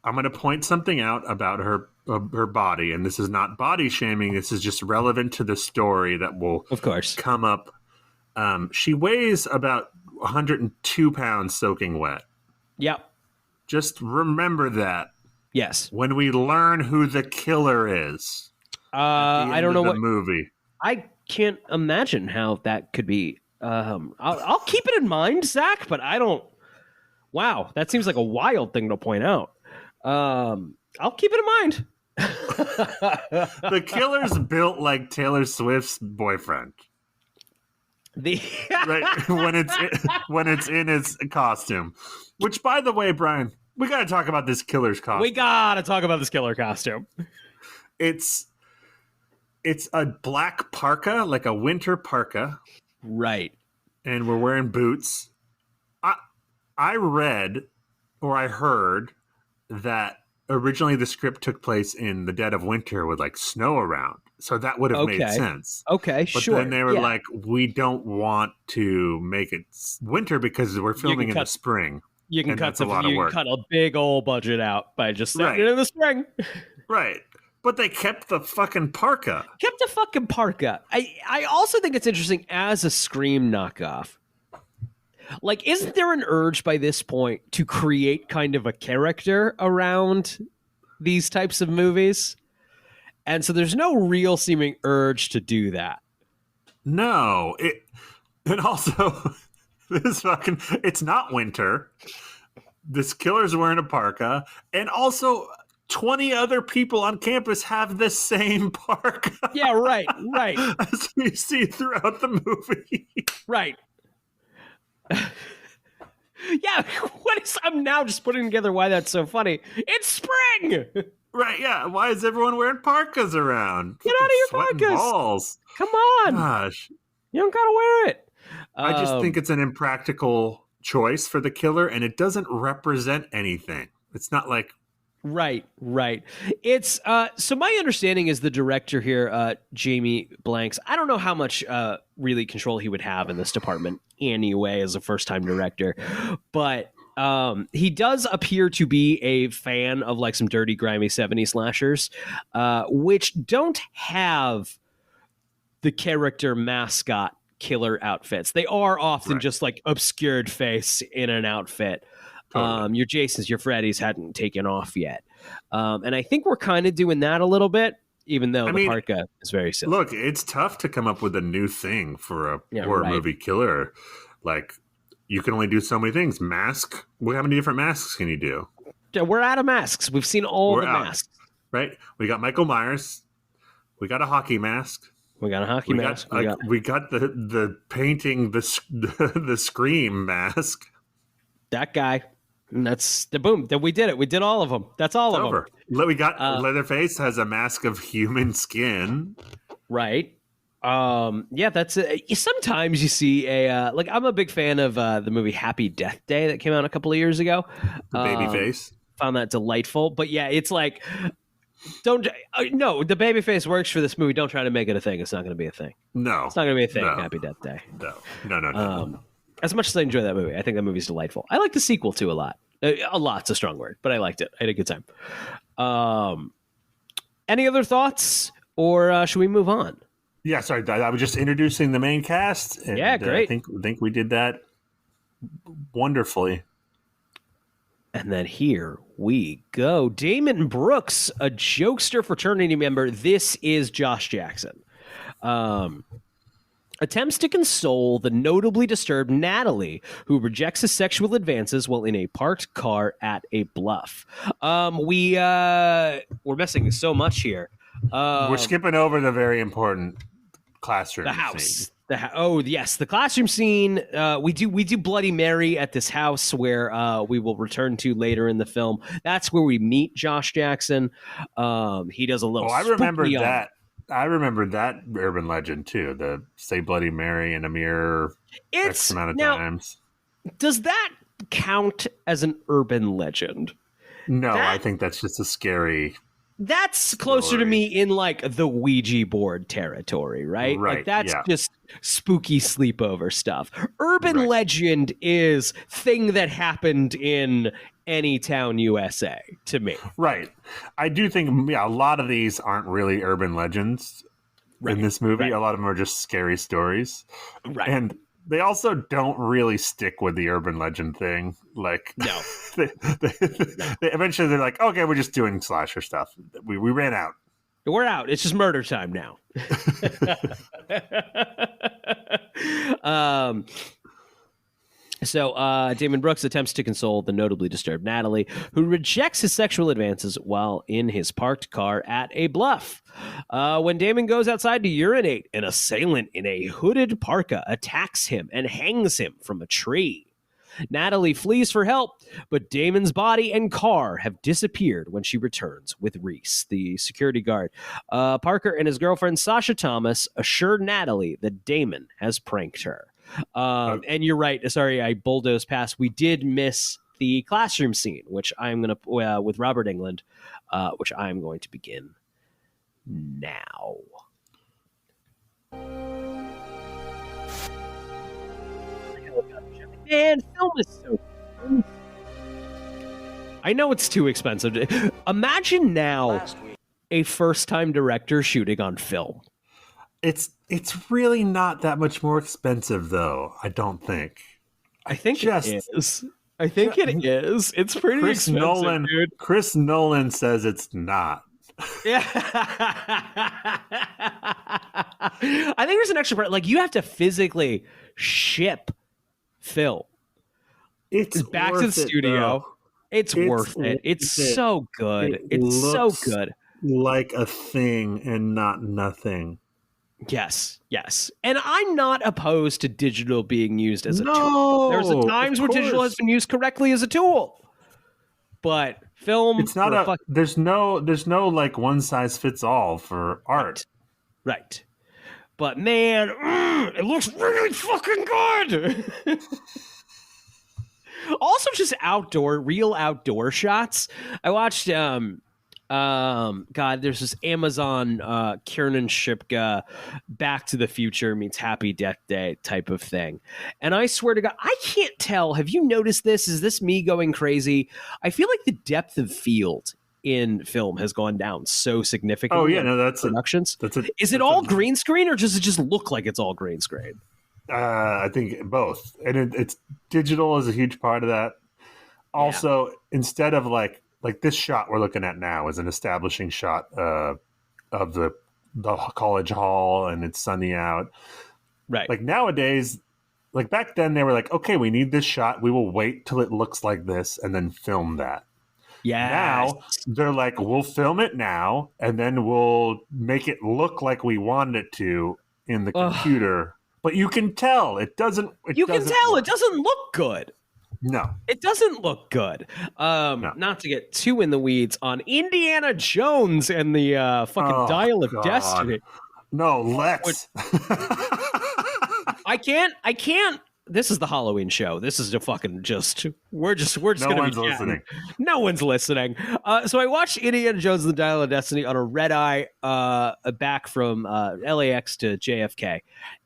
I'm going to point something out about her body, and this is not body shaming. This is just relevant to the story that will, of course, come up. She weighs about 102 pounds soaking wet. Yep. Just remember that. Yes. When we learn who the killer is. I don't know what movie. I can't imagine how that could be. I'll keep it in mind, Zach, but I don't. Wow, that seems like a wild thing to point out. I'll keep it in mind. The killer's built like Taylor Swift's boyfriend. Right when it's in his costume, which, by the way, Brian, we got to talk about this killer's costume. We got to talk about this killer costume. It's a black parka, like a winter parka, right? And we're wearing boots. I read or I heard that originally the script took place in the dead of winter with like snow around. So that would have made sense. Okay, but sure. But then they were like, we don't want to make it winter because we're filming in the spring. You can cut a big old budget out by just setting it in the spring. Right. But they kept the fucking parka. I also think it's interesting as a Scream knockoff. Like, isn't there an urge by this point to create kind of a character around these types of movies? And so there's no real seeming urge to do that. No. And also, it's not winter. This killer's wearing a parka. And also, 20 other people on campus have the same parka. Yeah, right. As we see throughout the movie. Right. Yeah, I'm now just putting together why that's so funny. It's spring! Right, yeah. Why is everyone wearing parkas around? Get out of your parkas! Balls. Come on! Gosh. You don't gotta wear it. I just think it's an impractical choice for the killer, and it doesn't represent anything. It's not like... Right. It's so my understanding is the director here, Jamie Blanks. I don't know how much really control he would have in this department anyway as a first-time director, but he does appear to be a fan of like some dirty, grimy 70s slashers, which don't have the character mascot killer outfits. They are often just like obscured face in an outfit. Totally. Your Jasons, your Freddys hadn't taken off yet. And I think we're kind of doing that a little bit, even though the parka is very silly. Look, it's tough to come up with a new thing for a horror movie killer. Like, you can only do so many things. Mask. How many different masks can you do? We're out of masks. We've seen all the masks. Right? We got Michael Myers. We got a hockey mask. We got a hockey mask. We got the painting the Scream mask. That guy. And that's the boom. That we did it. We did all of them. That's all of them. We got Leatherface has a mask of human skin. Right. Yeah, that's sometimes you see I'm a big fan of the movie Happy Death Day that came out a couple of years ago. Babyface. Found that delightful. But yeah, it's like no, the babyface works for this movie. Don't try to make it a thing. It's not going to be a thing. No. It's not going to be a thing. No. Happy Death Day. No. As much as I enjoy that movie, I think that movie's delightful. I like the sequel too a lot. A lot's a strong word, but I liked it. I had a good time. Any other thoughts, or should we move on? Yeah, sorry. I was just introducing the main cast. And, yeah, great. I think we did that wonderfully. And then here we go. Damon Brooks, a jokester fraternity member. This is Josh Jackson. Attempts to console the notably disturbed Natalie, who rejects his sexual advances while in a parked car at a bluff. We're missing so much here. We're skipping over the very important classroom. The house. The classroom scene. We do Bloody Mary at this house where we will return to later in the film. That's where we meet Josh Jackson. He does a little. I remember that. I remember that urban legend too. The say Bloody Mary in a mirror X amount of times. Does that count as an urban legend? No, I think that's just a scary. That's closer to me in like the Ouija board territory, right? Right. Like that's just spooky sleepover stuff. Urban legend is thing that happened in any town USA to me. Right. I do think a lot of these aren't really urban legends in this movie. Right. A lot of them are just scary stories. Right. And they also don't really stick with the urban legend thing. Like, no. they eventually they're like, okay, we're just doing slasher stuff. We ran out. We're out. It's just murder time now. So Damon Brooks attempts to console the notably disturbed Natalie, who rejects his sexual advances while in his parked car at a bluff. When Damon goes outside to urinate, an assailant in a hooded parka attacks him and hangs him from a tree. Natalie flees for help, but Damon's body and car have disappeared when she returns with Reese, the security guard. Parker and his girlfriend, Sasha Thomas, assure Natalie that Damon has pranked her. And you're right. Sorry, I bulldozed past. We did miss the classroom scene, which I'm going to, with Robert Englund, which I'm going to begin now. Man, film is so expensive. I know it's too expensive. Imagine now a first-time director shooting on film. It's really not that much more expensive, though. I don't think. I think it is. I think it is. It's pretty expensive, dude. Chris Nolan says it's not. Yeah. I think there's an extra part. Like, you have to physically ship film. It's back to the studio. It's worth it. It's so good. It's so good. Like a thing and not nothing. Yes. And I'm not opposed to digital being used as a tool. There's times where digital has been used correctly as a tool. But film, it's not there's no like one size fits all for art. Right. But man, it looks really fucking good. Also, just real outdoor shots. I watched there's this Amazon Kiernan Shipka Back to the Future meets Happy Death Day type of thing. And I swear to God, I can't tell. Have you noticed this? Is this me going crazy? I feel like the depth of field in film has gone down so significantly. Oh yeah, no, that's productions. Is it all green screen, or does it just look like it's all green screen? I think both, and it's digital is a huge part of that. Also, instead of like like this shot we're looking at now is an establishing shot of the college hall, and it's sunny out. Right. Like nowadays, like back then, they were like, okay, we need this shot. We will wait till it looks like this and then film that. Yeah. Now they're like, we'll film it now, and then we'll make it look like we want it to in the computer. But you can tell it doesn't. It doesn't look good. No, it doesn't look good. Not to get too in the weeds on Indiana Jones and the fucking Dial of Destiny. No, let's. I can't. This is the Halloween show. This is a fucking we're just going to be listening. No one's listening. So I watched Indiana Jones and the Dial of Destiny on a red eye back from LAX to JFK.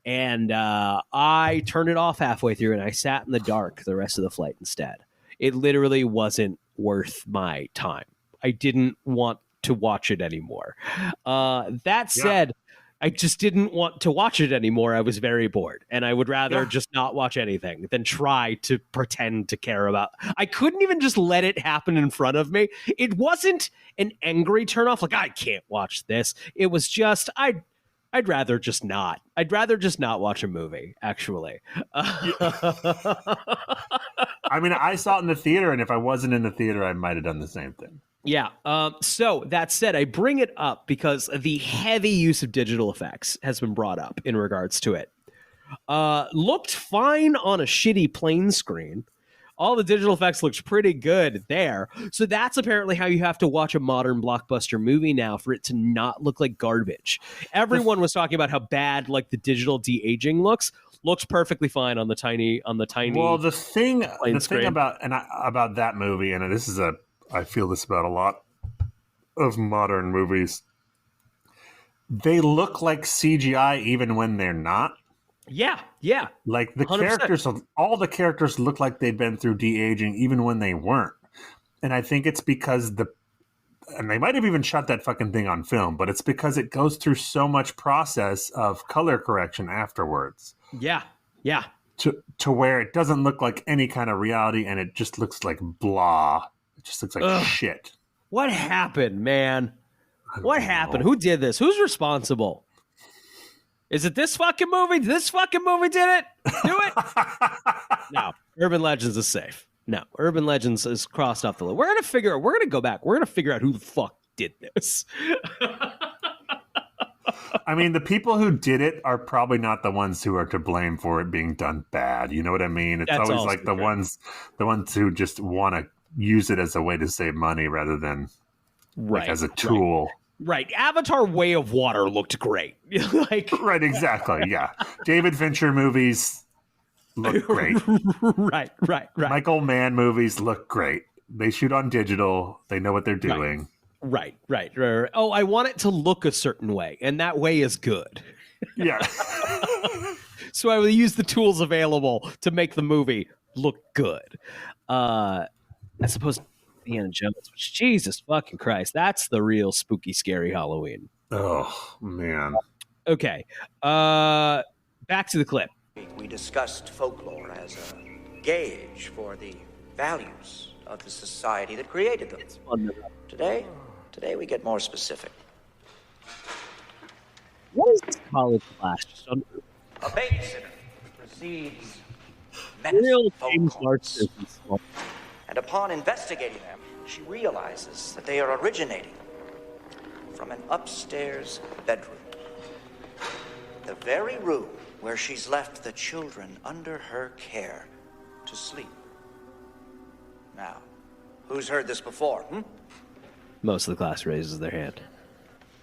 And I turned it off halfway through and I sat in the dark the rest of the flight instead. It literally wasn't worth my time. I didn't want to watch it anymore. That said, I just didn't want to watch it anymore. I was very bored, and I would rather just not watch anything than try to pretend to care about. I couldn't even just let it happen in front of me. It wasn't an angry turnoff, like I can't watch this. It was just I'd rather just not. I'd rather just not watch a movie, actually. I mean, I saw it in the theater, and if I wasn't in the theater, I might have done the same thing. Yeah. So that said, I bring it up because the heavy use of digital effects has been brought up in regards to it. Looked fine on a shitty plain screen. All the digital effects looked pretty good there. So that's apparently how you have to watch a modern blockbuster movie now for it to not look like garbage. Everyone was talking about how bad like the digital de-aging looks perfectly fine on the tiny. Well, the thing screen. about that movie, and this is I feel this about a lot of modern movies. They look like CGI even when they're not. Yeah. Like the 100%. characters, all the characters look like they've been through de-aging even when they weren't. And I think it's because and they might have even shot that fucking thing on film, but it's because it goes through so much process of color correction afterwards. Yeah. To where it doesn't look like any kind of reality, and it just looks like blah. It just looks like shit. What happened, man? What happened? Who did this? Who's responsible? Is it this fucking movie? This fucking movie did it? Do it? No. Urban Legends is safe. No. Urban Legends is crossed off the list. We're going to go back. We're going to figure out who the fuck did this. I mean, the people who did it are probably not the ones who are to blame for it being done bad. You know what I mean? It's always like the ones who just want to use it as a way to save money rather than like as a tool. Right. Avatar Way of Water looked great. Right, exactly. Yeah. David Fincher movies look great. Right. Michael Mann movies look great. They shoot on digital. They know what they're doing. Right. Oh, I want it to look a certain way, and that way is good. Yeah. So I will use the tools available to make the movie look good. As opposed to Indiana Jones, which, Jesus fucking Christ, that's the real spooky, scary Halloween. Oh, man. Okay. Back to the clip. We discussed folklore as a gauge for the values of the society that created them. It's fun. Today we get more specific. What is this college class? Just under a babysitter receives real James Larson. And upon investigating them, she realizes that they are originating from an upstairs bedroom. The very room where she's left the children under her care to sleep. Now, who's heard this before? Most of the class raises their hand.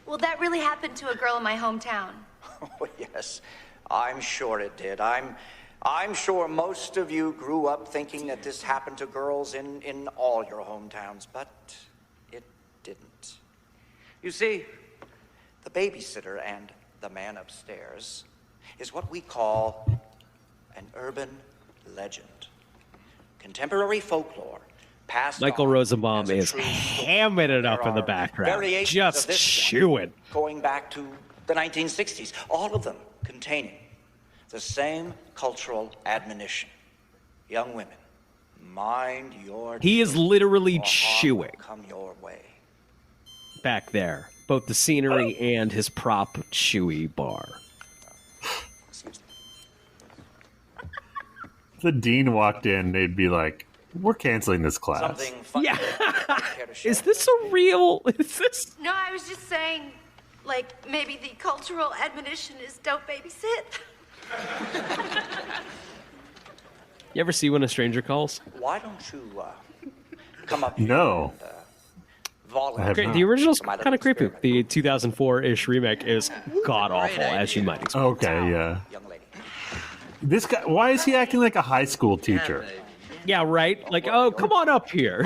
Well, that really happened to a girl in my hometown. Oh, yes. I'm sure it did. I'm sure most of you grew up thinking that this happened to girls in all your hometowns, but it didn't. You see, the babysitter and the man upstairs is what we call an urban legend. Contemporary folklore passed Michael on Rosenbaum as a is true hamming it up in the background, variations just of this chewing. Going back to the 1960s, all of them containing the same cultural admonition. Young women Mind your He is literally chewing come your way. back there. Both the scenery and his prop chewy bar. If the dean walked in, they'd be like, we're canceling this class. Something funny. Yeah. Is this a real... Is this... No, I was just saying, like, maybe the cultural admonition is don't babysit. You ever see When a Stranger Calls? Why don't you come up No. here and volunteer? Great. The original's kind of creepy. The 2004-ish remake is god-awful, as you might expect. Okay, yeah. This guy, why is he acting like a high school teacher? Yeah, right? Like, oh, come on up here.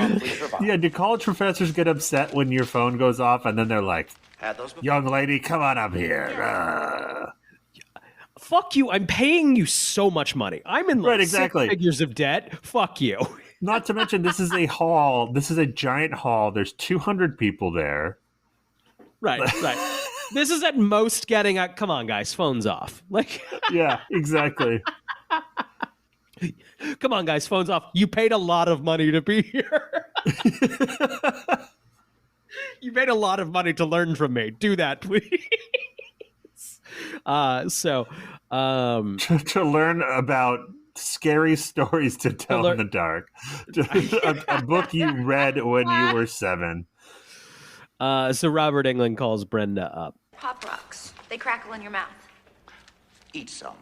Yeah, do college professors get upset when your phone goes off and then they're like, young lady, come on up here. Fuck you. I'm paying you so much money. I'm in like six figures of debt. Fuck you. Not to mention, this is a hall. This is a giant hall. There's 200 people there. Right. This is at most getting a, come on, guys, phones off. Like, yeah, exactly. Come on, guys, phones off. You paid a lot of money to be here. You paid a lot of money to learn from me. Do that, please. To learn about scary stories to tell in the dark. A book you read when you were 7. So Robert Englund calls Brenda up. Pop rocks. They crackle in your mouth. Eat some.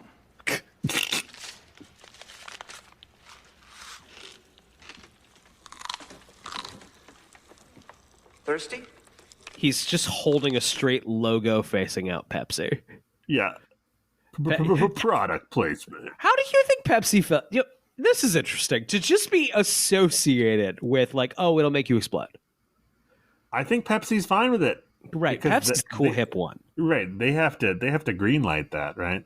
Thirsty? He's just holding a straight logo facing out Pepsi. Yeah. Product placement. How do you think Pepsi felt? You know, this is interesting. To just be associated with like, oh, it'll make you explode. I think Pepsi's fine with it. Right. Pepsi's the cool hip one. Right. They have to greenlight that, right?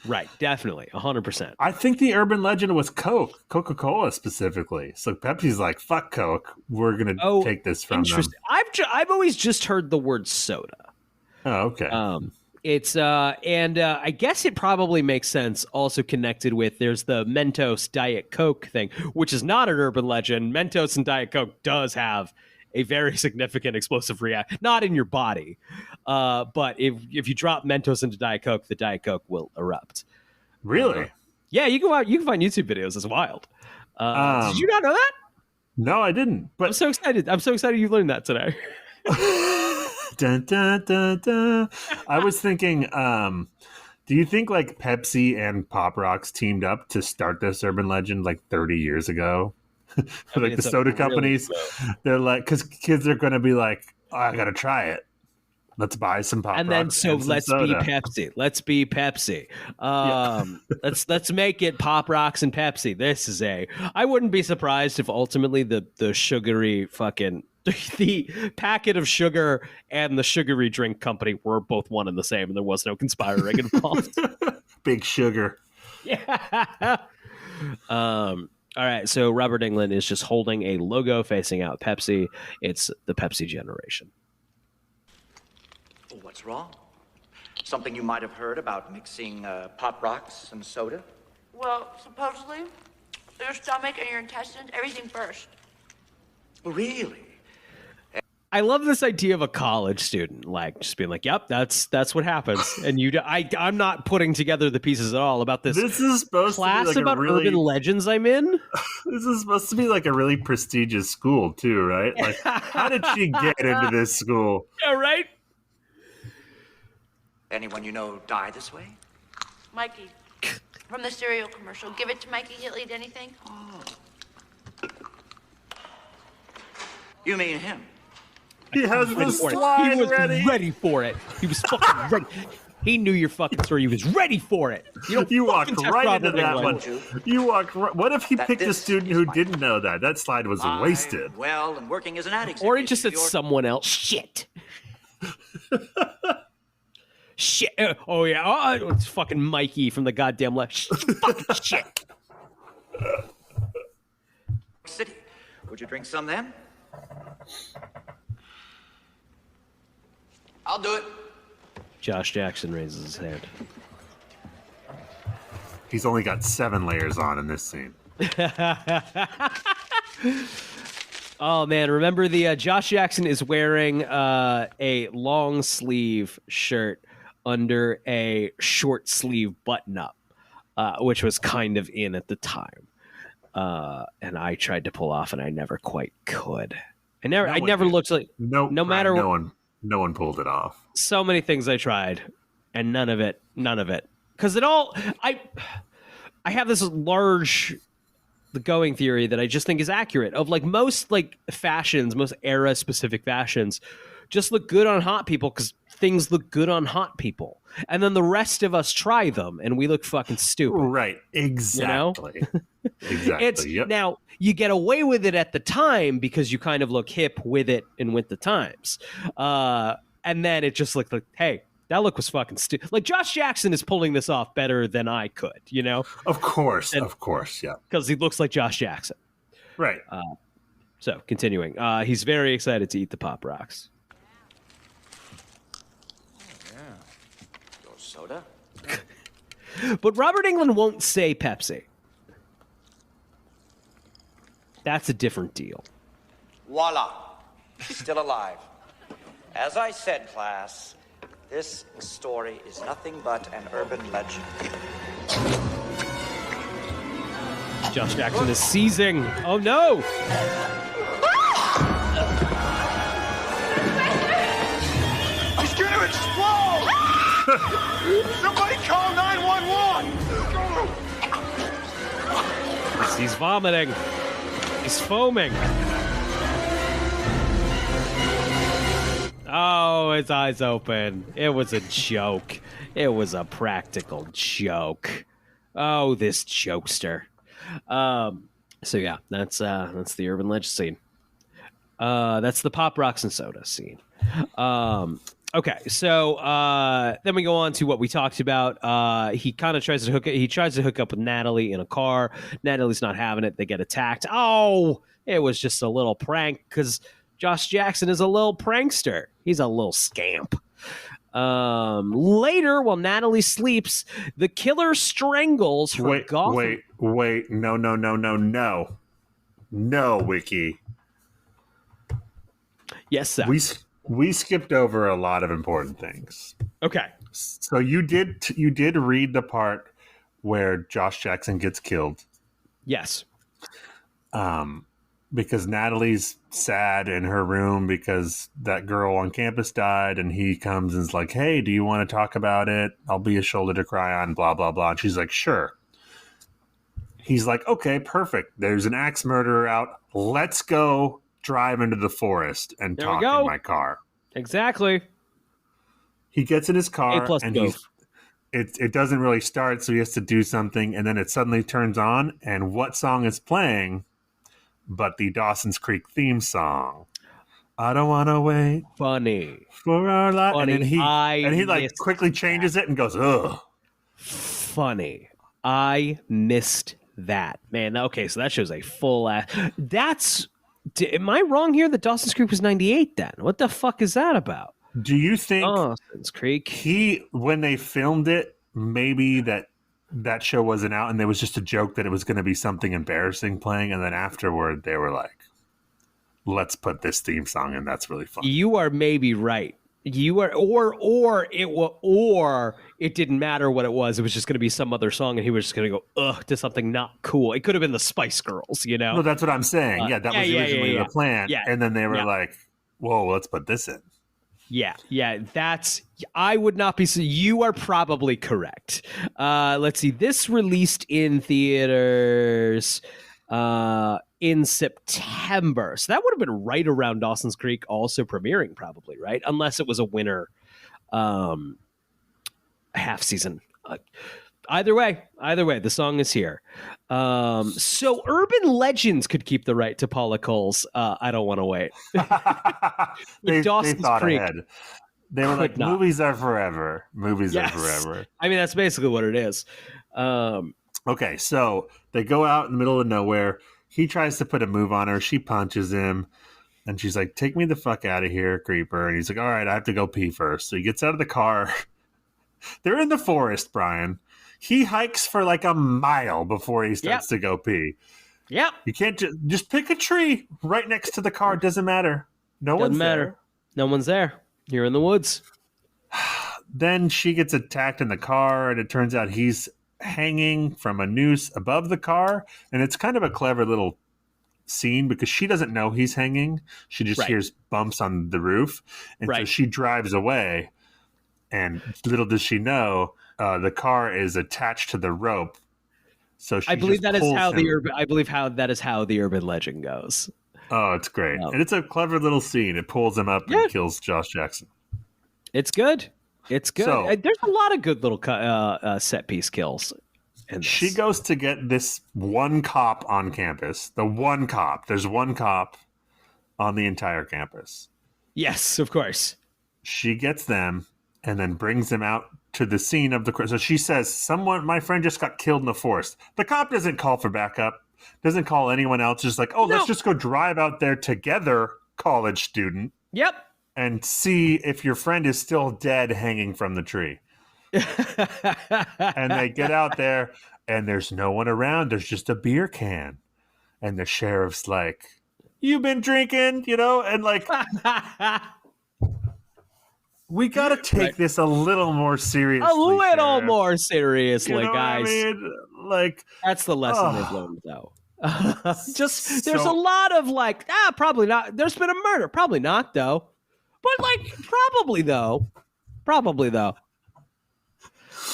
Right. Definitely. 100%. I think the urban legend was Coke, Coca-Cola specifically. So Pepsi's like, fuck Coke. We're going to take this from them. I've always just heard the word soda. Oh, okay. I guess it probably makes sense also connected with there's the Mentos Diet Coke thing, which is not an urban legend. Mentos and Diet Coke does have a very significant explosive reaction, not in your body. But if you drop Mentos into Diet Coke, the Diet Coke will erupt. Really? Yeah, you can find YouTube videos. It's wild. Did you not know that? No, I didn't. But I'm so excited. You learned that today. Dun, dun, dun, dun. I was thinking, do you think like Pepsi and Pop Rocks teamed up to start this urban legend like 30 years ago? Like the soda companies, they're like, because kids are going to be like, oh, I got to try it. Let's buy some Pop Rocks. And then let's soda. be Pepsi. Let's be Pepsi. Let's make it Pop Rocks and Pepsi. I wouldn't be surprised if ultimately the sugary fucking the packet of sugar and the sugary drink company were both one and the same, and there was no conspiring involved. Big sugar. Yeah. All right, so Robert Englund is just holding a logo facing out Pepsi. It's the Pepsi generation. What's wrong? Something you might have heard about mixing Pop Rocks and soda? Well, supposedly, your stomach and your intestines, everything burst. Really? I love this idea of a college student, like just being like, "Yep, that's what happens," and I'm not putting together the pieces at all about this. This is supposed class to be like about urban legends I'm in. This is supposed to be like a really prestigious school too, right? Like, how did she get into this school? Yeah, right. Anyone you know die this way? Mikey, from the cereal commercial. Give it to Mikey, he'll eat anything. You mean him? He has the slide He was ready for it. He was fucking ready. He knew your fucking story. He was ready for it. You walked right into that one. You walked. What if he picked a student who didn't know that? That slide was wasted. Well, and working as an addict. Or he just said someone else. Shit. Shit. Oh yeah. Oh, it's fucking Mikey from the goddamn left. Fucking shit. City. Would you drink some then? I'll do it. Josh Jackson raises his hand. He's only got 7 layers on in this scene. Oh man, remember the Josh Jackson is wearing a long sleeve shirt under a short sleeve button up, which was kind of in at the time. And I tried to pull off and I never quite could. I never looked like no matter no one pulled it off. So many things I tried and none of it. Cuz it all I have this large the going theory that I just think is accurate of like most like fashions, most era specific fashions just look good on hot people because things look good on hot people. And then the rest of us try them and we look fucking stupid. Right. Exactly. You know? Exactly. Now, you get away with it at the time because you kind of look hip with it and with the times. And then it just looked like, hey, that look was fucking stupid. Like Josh Jackson is pulling this off better than I could, you know? Of course, yeah. Because he looks like Josh Jackson. Right. So, continuing. He's very excited to eat the Pop Rocks. Soda? But Robert Englund won't say Pepsi. That's a different deal. Voila. Still alive. As I said, class, this story is nothing but an urban legend. Josh Jackson is seizing. Oh no! He's gonna explode! Somebody call 911! He's vomiting. He's foaming. Oh, his eyes open. It was a joke. It was a practical joke. Oh, this jokester. So yeah, that's the urban legend scene. That's the Pop Rocks and Soda scene. Okay, so then we go on to what we talked about. He kind of tries to hook up with Natalie in a car. Natalie's not having it. They get attacked. Oh, it was just a little prank because Josh Jackson is a little prankster. He's a little scamp. Later, while Natalie sleeps, the killer strangles her Gotham. Wait. No, Wiki. Yes, sir. We skipped over a lot of important things. Okay. So you did read the part where Josh Jackson gets killed. Yes. Because Natalie's sad in her room because that girl on campus died, and he comes and is like, hey, do you want to talk about it? I'll be a shoulder to cry on, blah, blah, blah. And she's like, sure. He's like, okay, perfect. There's an axe murderer out. Let's go drive into the forest and talk in my car. Exactly. He gets in his car and it doesn't really start, so he has to do something, and then it suddenly turns on, and what song is playing but the Dawson's Creek theme song? I don't want to wait. Funny. For our life. And then he like quickly changes it and goes, ugh. Funny. I missed that. Man, okay, so that shows a full ass. Am I wrong here that Dawson's Creek was 98 then? What the fuck is that about? Do you think Dawson's Creek? When they filmed it, maybe that show wasn't out and there was just a joke that it was going to be something embarrassing playing, and then afterward they were like, let's put this theme song in. That's really fun. You are maybe right. You are, or it didn't matter what it was. It was just going to be some other song, and he was just going to go ugh to something not cool. It could have been the Spice Girls, you know. No, that's what I'm saying. That was originally the plan, and then they were like, "Whoa, let's put this in." Yeah. That's. I would not be. So you are probably correct. Let's see. This released in theaters in September, so that would have been right around Dawson's Creek also premiering, probably, right? Unless it was a winter half season. Either way, the song is here. So Urban Legends could keep the right to Paula Cole's I Don't Want to Wait. they thought Creek ahead. They were like, movies are forever. Movies are forever. I mean, that's basically what it is. Okay, so they go out in the middle of nowhere. He tries to put a move on her. She punches him. And she's like, take me the fuck out of here, creeper. And he's like, all right, I have to go pee first. So he gets out of the car. They're in the forest, Brian. He hikes for like a mile before he starts to go pee. Yep. You can't just pick a tree right next to the car. Doesn't matter. Doesn't matter. No one's there. You're in the woods. Then she gets attacked in the car, and it turns out he's hanging from a noose above the car. And it's kind of a clever little scene because she doesn't know he's hanging. She just hears bumps on the roof. And so she drives away. And little does she know, the car is attached to the rope. So she I believe that is how the the urban legend goes. Oh, it's great. And it's a clever little scene. It pulls him up and kills Josh Jackson. It's good. It's good. So, There's a lot of good little set piece kills. She goes to get this one cop on campus. The one cop. There's one cop on the entire campus. Yes, of course. She gets them and then brings them out to the scene of the crime. So she says, my friend just got killed in the forest. The cop doesn't call for backup. Doesn't call anyone else. Just like, let's just go drive out there together, college student. Yep. And see if your friend is still dead hanging from the tree. And they get out there and there's no one around. There's just a beer can. And the sheriff's like, you've been drinking, and like, we got to take this a little more seriously. A little Sheriff. more seriously, You know guys. what I mean? Like, that's the lesson they've learned, though. There's a lot of like, probably not. There's been a murder. Probably not, though. But like, probably though.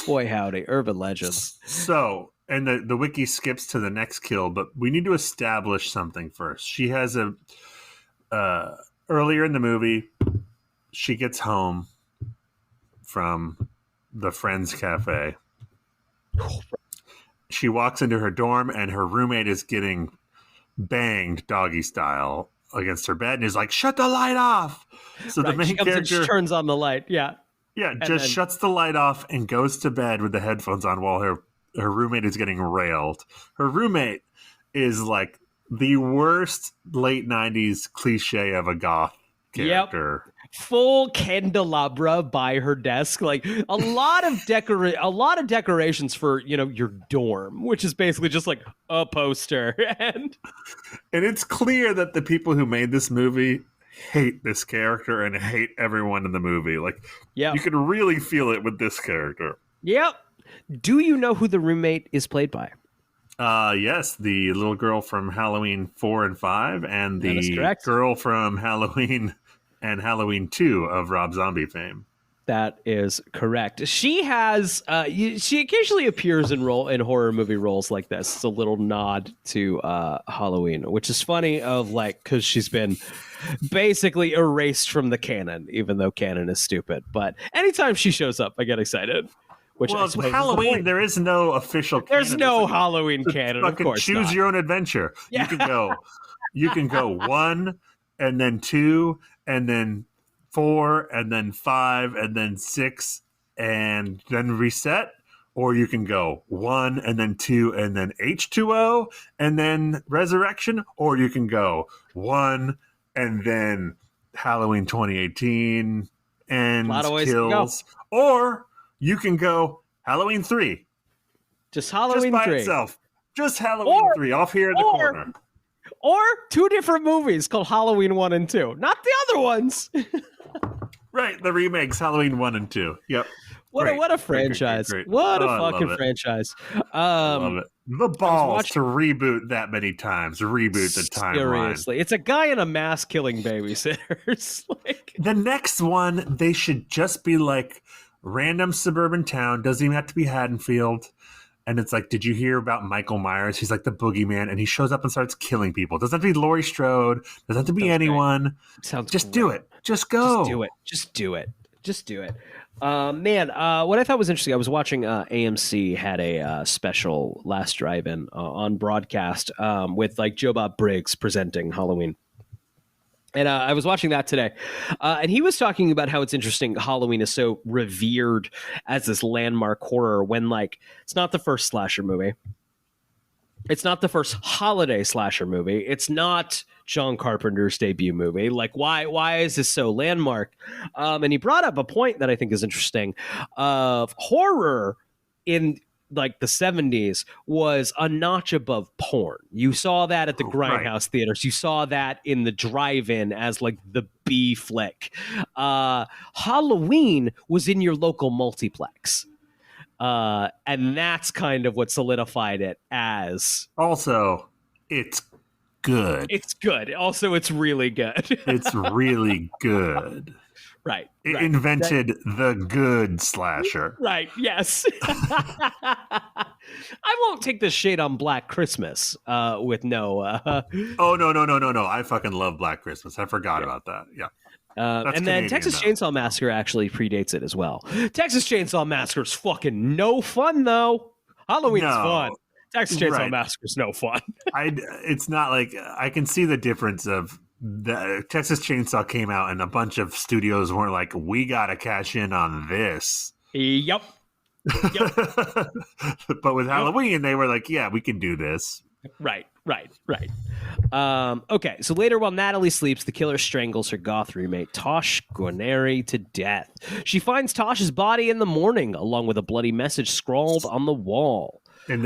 Boy, howdy, urban legends. So, and the wiki skips to the next kill, but we need to establish something first. She has earlier in the movie, she gets home from the Friends Cafe. She walks into her dorm and her roommate is getting banged doggy style against her bed and is like, shut the light off. So the main character turns on the light. Yeah, just shuts the light off and goes to bed with the headphones on while her roommate is getting railed. Her roommate is like the worst late 90s cliche of a goth character. Yep. Full candelabra by her desk, like a lot of decorations for your dorm, which is basically just like a poster. And it's clear that the people who made this movie hate this character and hate everyone in the movie. Like, you can really feel it with this character. Yep. Do you know who the roommate is played by? Yes, the little girl from Halloween 4 and 5 and the girl from Halloween and Halloween 2 of Rob Zombie fame. That is correct. She has she occasionally appears in horror movie roles like this. It's a little nod to Halloween, which is funny because she's been basically erased from the canon, even though canon is stupid. But anytime she shows up, I get excited. Which Halloween, there is no official canon. There's no Halloween canon, of course. Choose your own adventure. Yeah. You can go 1 and then 2 and then 4 and then 5 and then 6 and then reset, or you can go 1 and then 2 and then H2O and then resurrection, or you can go 1 and then Halloween 2018 and kills, or you can go Halloween 3. Just Halloween 3 by itself. Just Halloween 3 off here in the corner. Or 2 different movies called Halloween 1 and 2. Not the other ones. Right, the remakes, Halloween 1 and 2. Yep. What a franchise. Great. What a fucking franchise. I love it. The balls to reboot that many times. Reboot the timeline. Seriously. It's a guy in a mask killing babysitters. The next one, they should just be like random suburban town. Doesn't even have to be Haddonfield. And it's like, did you hear about Michael Myers? He's like the boogeyman, and he shows up and starts killing people. Doesn't have to be Laurie Strode. Doesn't have to be anyone. Just do it. Just go. Just do it. Man, what I thought was interesting, I was watching AMC had a special last drive-in on broadcast with like Joe Bob Briggs presenting Halloween. And I was watching that today, and he was talking about how it's interesting Halloween is so revered as this landmark horror when, like, it's not the first slasher movie. It's not the first holiday slasher movie. It's not John Carpenter's debut movie. Like, why is this so landmark? And he brought up a point that I think is interesting of horror in like the 70s was a notch above porn. You saw that at the Grindhouse theaters. You saw that in the drive-in as like the B flick. Halloween was in your local multiplex. And that's kind of what solidified it as. Also, it's good. It's good. Also, it's really good. It's really good. Right. It invented the good slasher. Right. Yes. I won't take this shade on Black Christmas with no. Oh, no. I fucking love Black Christmas. I forgot about that. Yeah. And then Texas Chainsaw Massacre actually predates it as well. Texas Chainsaw Massacre is fucking no fun, though. Halloween's fun. Texas Chainsaw Massacre is no fun. It's not like I can see the difference of the Texas Chainsaw came out and a bunch of studios weren't like, we got to cash in on this. Yep. But with Halloween, they were like, yeah, we can do this. Right. Okay, so later while Natalie sleeps, the killer strangles her goth roommate, Tosh Guarneri, to death. She finds Tosh's body in the morning, along with a bloody message scrawled on the wall. And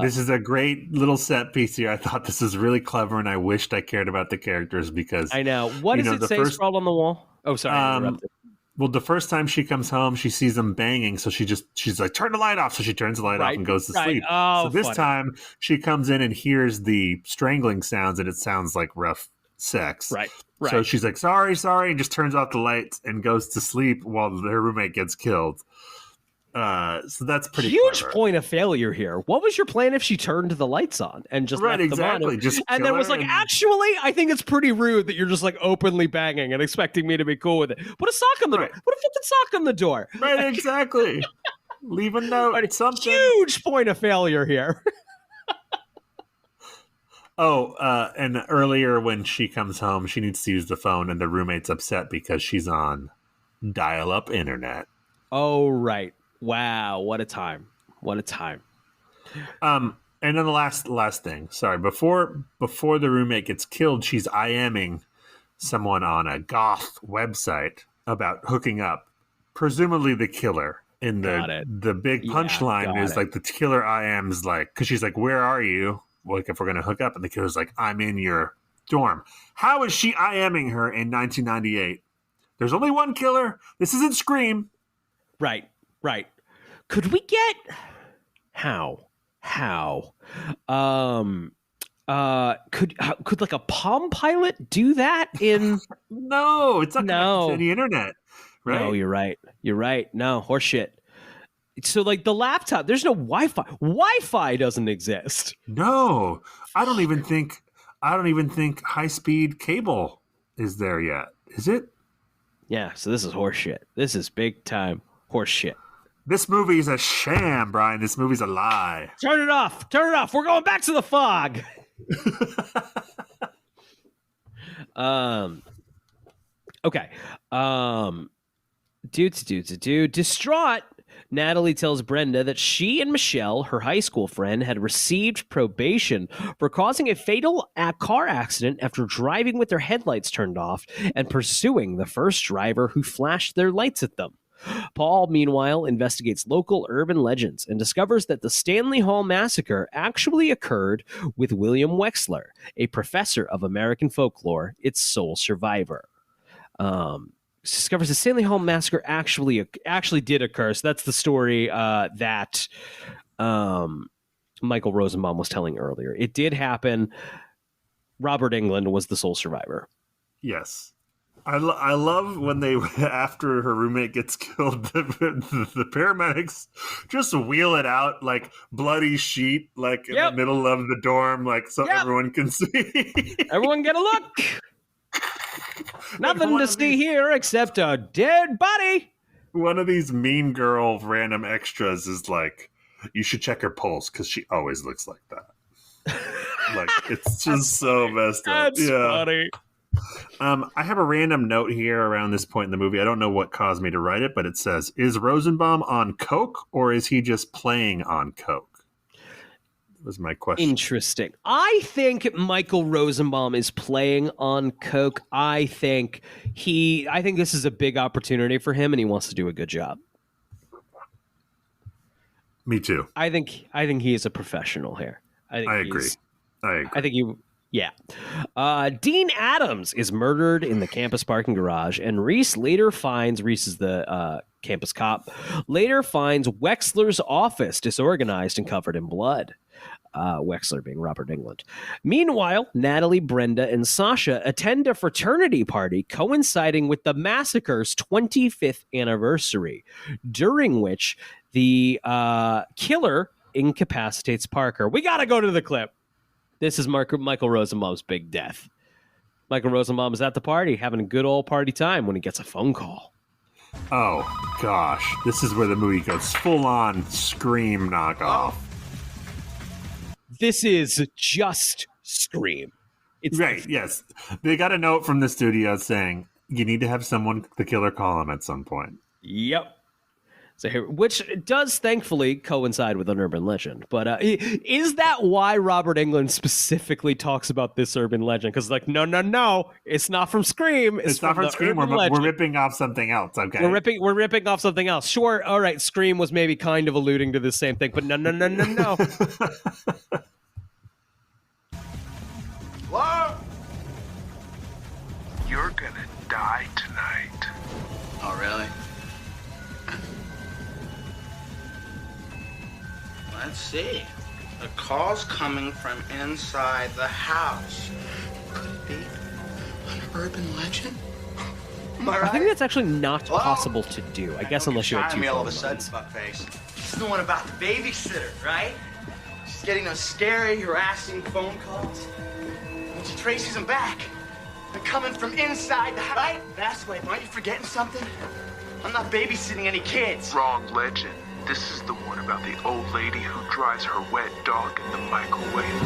this is a great little set piece here. I thought this was really clever, and I wished I cared about the characters because I know. What does it say scrawled on the wall? Oh, sorry, I interrupted. Well, the first time she comes home, she sees them banging, so she's like, turn the light off. So she turns the light off and goes to sleep. Oh, so this time she comes in and hears the strangling sounds, and it sounds like rough sex. Right. So she's like, sorry, and just turns off the lights and goes to sleep while her roommate gets killed. So that's pretty huge clever. Point of failure here. What was your plan if she turned the lights on and just left them on? And then was like, actually, I think it's pretty rude that you're just like openly banging and expecting me to be cool with it. Put a sock on the door. Put a fucking sock on the door. Right, exactly. Leave a note. Something. Huge point of failure here. And earlier when she comes home, she needs to use the phone, and the roommate's upset because she's on dial-up internet. Oh, right. Wow, what a time. And then the last thing. Sorry, before the roommate gets killed, she's IMing someone on a goth website about hooking up. Presumably the killer. And the big punchline is like the killer IMs like, because she's like, where are you? Like if we're going to hook up. And the killer's like, I'm in your dorm. How is she IMing her in 1998? There's only one killer. This isn't Scream. Right. Could we get how? Could like a Palm Pilot do that in? No, it's not connected to the internet. Right? No, you're right. No, horseshit. So like the laptop, there's no Wi-Fi. Wi-Fi doesn't exist. No, I don't even think high-speed cable is there yet. Is it? Yeah. So this is horseshit. This is big time horseshit. This movie is a sham, Brian. This movie's a lie. Turn it off. We're going back to the fog. Okay. Distraught, Natalie tells Brenda that she and Michelle, her high school friend, had received probation for causing a fatal car accident after driving with their headlights turned off and pursuing the first driver who flashed their lights at them. Paul, meanwhile, investigates local urban legends and discovers that the Stanley Hall Massacre actually occurred with William Wexler, a professor of American folklore, its sole survivor. Discovers the Stanley Hall Massacre actually did occur. So that's the story that Michael Rosenbaum was telling earlier. It did happen. Robert Englund was the sole survivor. Yes. I love when they, after her roommate gets killed, the paramedics just wheel it out like bloody sheet, like in the middle of the dorm, like so everyone can see. Everyone get a look. Nothing to see here except a dead body. One of these Mean Girl random extras is like, you should check her pulse because she always looks like that. Like, it's just so messed up. That's funny. I have a random note here around this point in the movie. I don't know what caused me to write it, but it says, is Rosenbaum on coke or is he just playing on coke? That was my question. Interesting. I think Michael Rosenbaum is playing on coke. I think this is a big opportunity for him and he wants to do a good job. Me too. I think he is a professional here. I agree. I think you. Yeah. Dean Adams is murdered in the campus parking garage, and Reese is the campus cop, later finds Wexler's office disorganized and covered in blood. Wexler being Robert Englund. Meanwhile, Natalie, Brenda, and Sasha attend a fraternity party coinciding with the massacre's 25th anniversary, during which the killer incapacitates Parker. We got to go to the clip. This is Michael Rosenbaum's big death. Michael Rosenbaum is at the party having a good old party time when he gets a phone call. Oh, gosh. This is where the movie goes full-on Scream knockoff. This is just Scream. It's right, yes. They got a note from the studio saying, you need to have the killer call him at some point. Yep. So here, which does thankfully coincide with an urban legend. But is that why Robert Englund specifically talks about this urban legend? Because no, it's not from Scream. It's not from Scream. We're ripping off something else. Okay, we're ripping off something else. Sure, all right. Scream was maybe kind of alluding to the same thing, but no. Hello? You're gonna die tonight. Oh, really? Let's see. The call's coming from inside the house. Could it be an urban legend? Am I right? I think that's actually not possible to do. I guess unless you have two me phone all of a lines. sudden, fuckface. This is the one about the babysitter, right? She's getting those scary, harassing phone calls. And she traces them back. They're coming from inside the house, right? That's why. Aren't you forgetting something? I'm not babysitting any kids. Wrong legend. This is the one about the old lady who dries her wet dog in the microwave.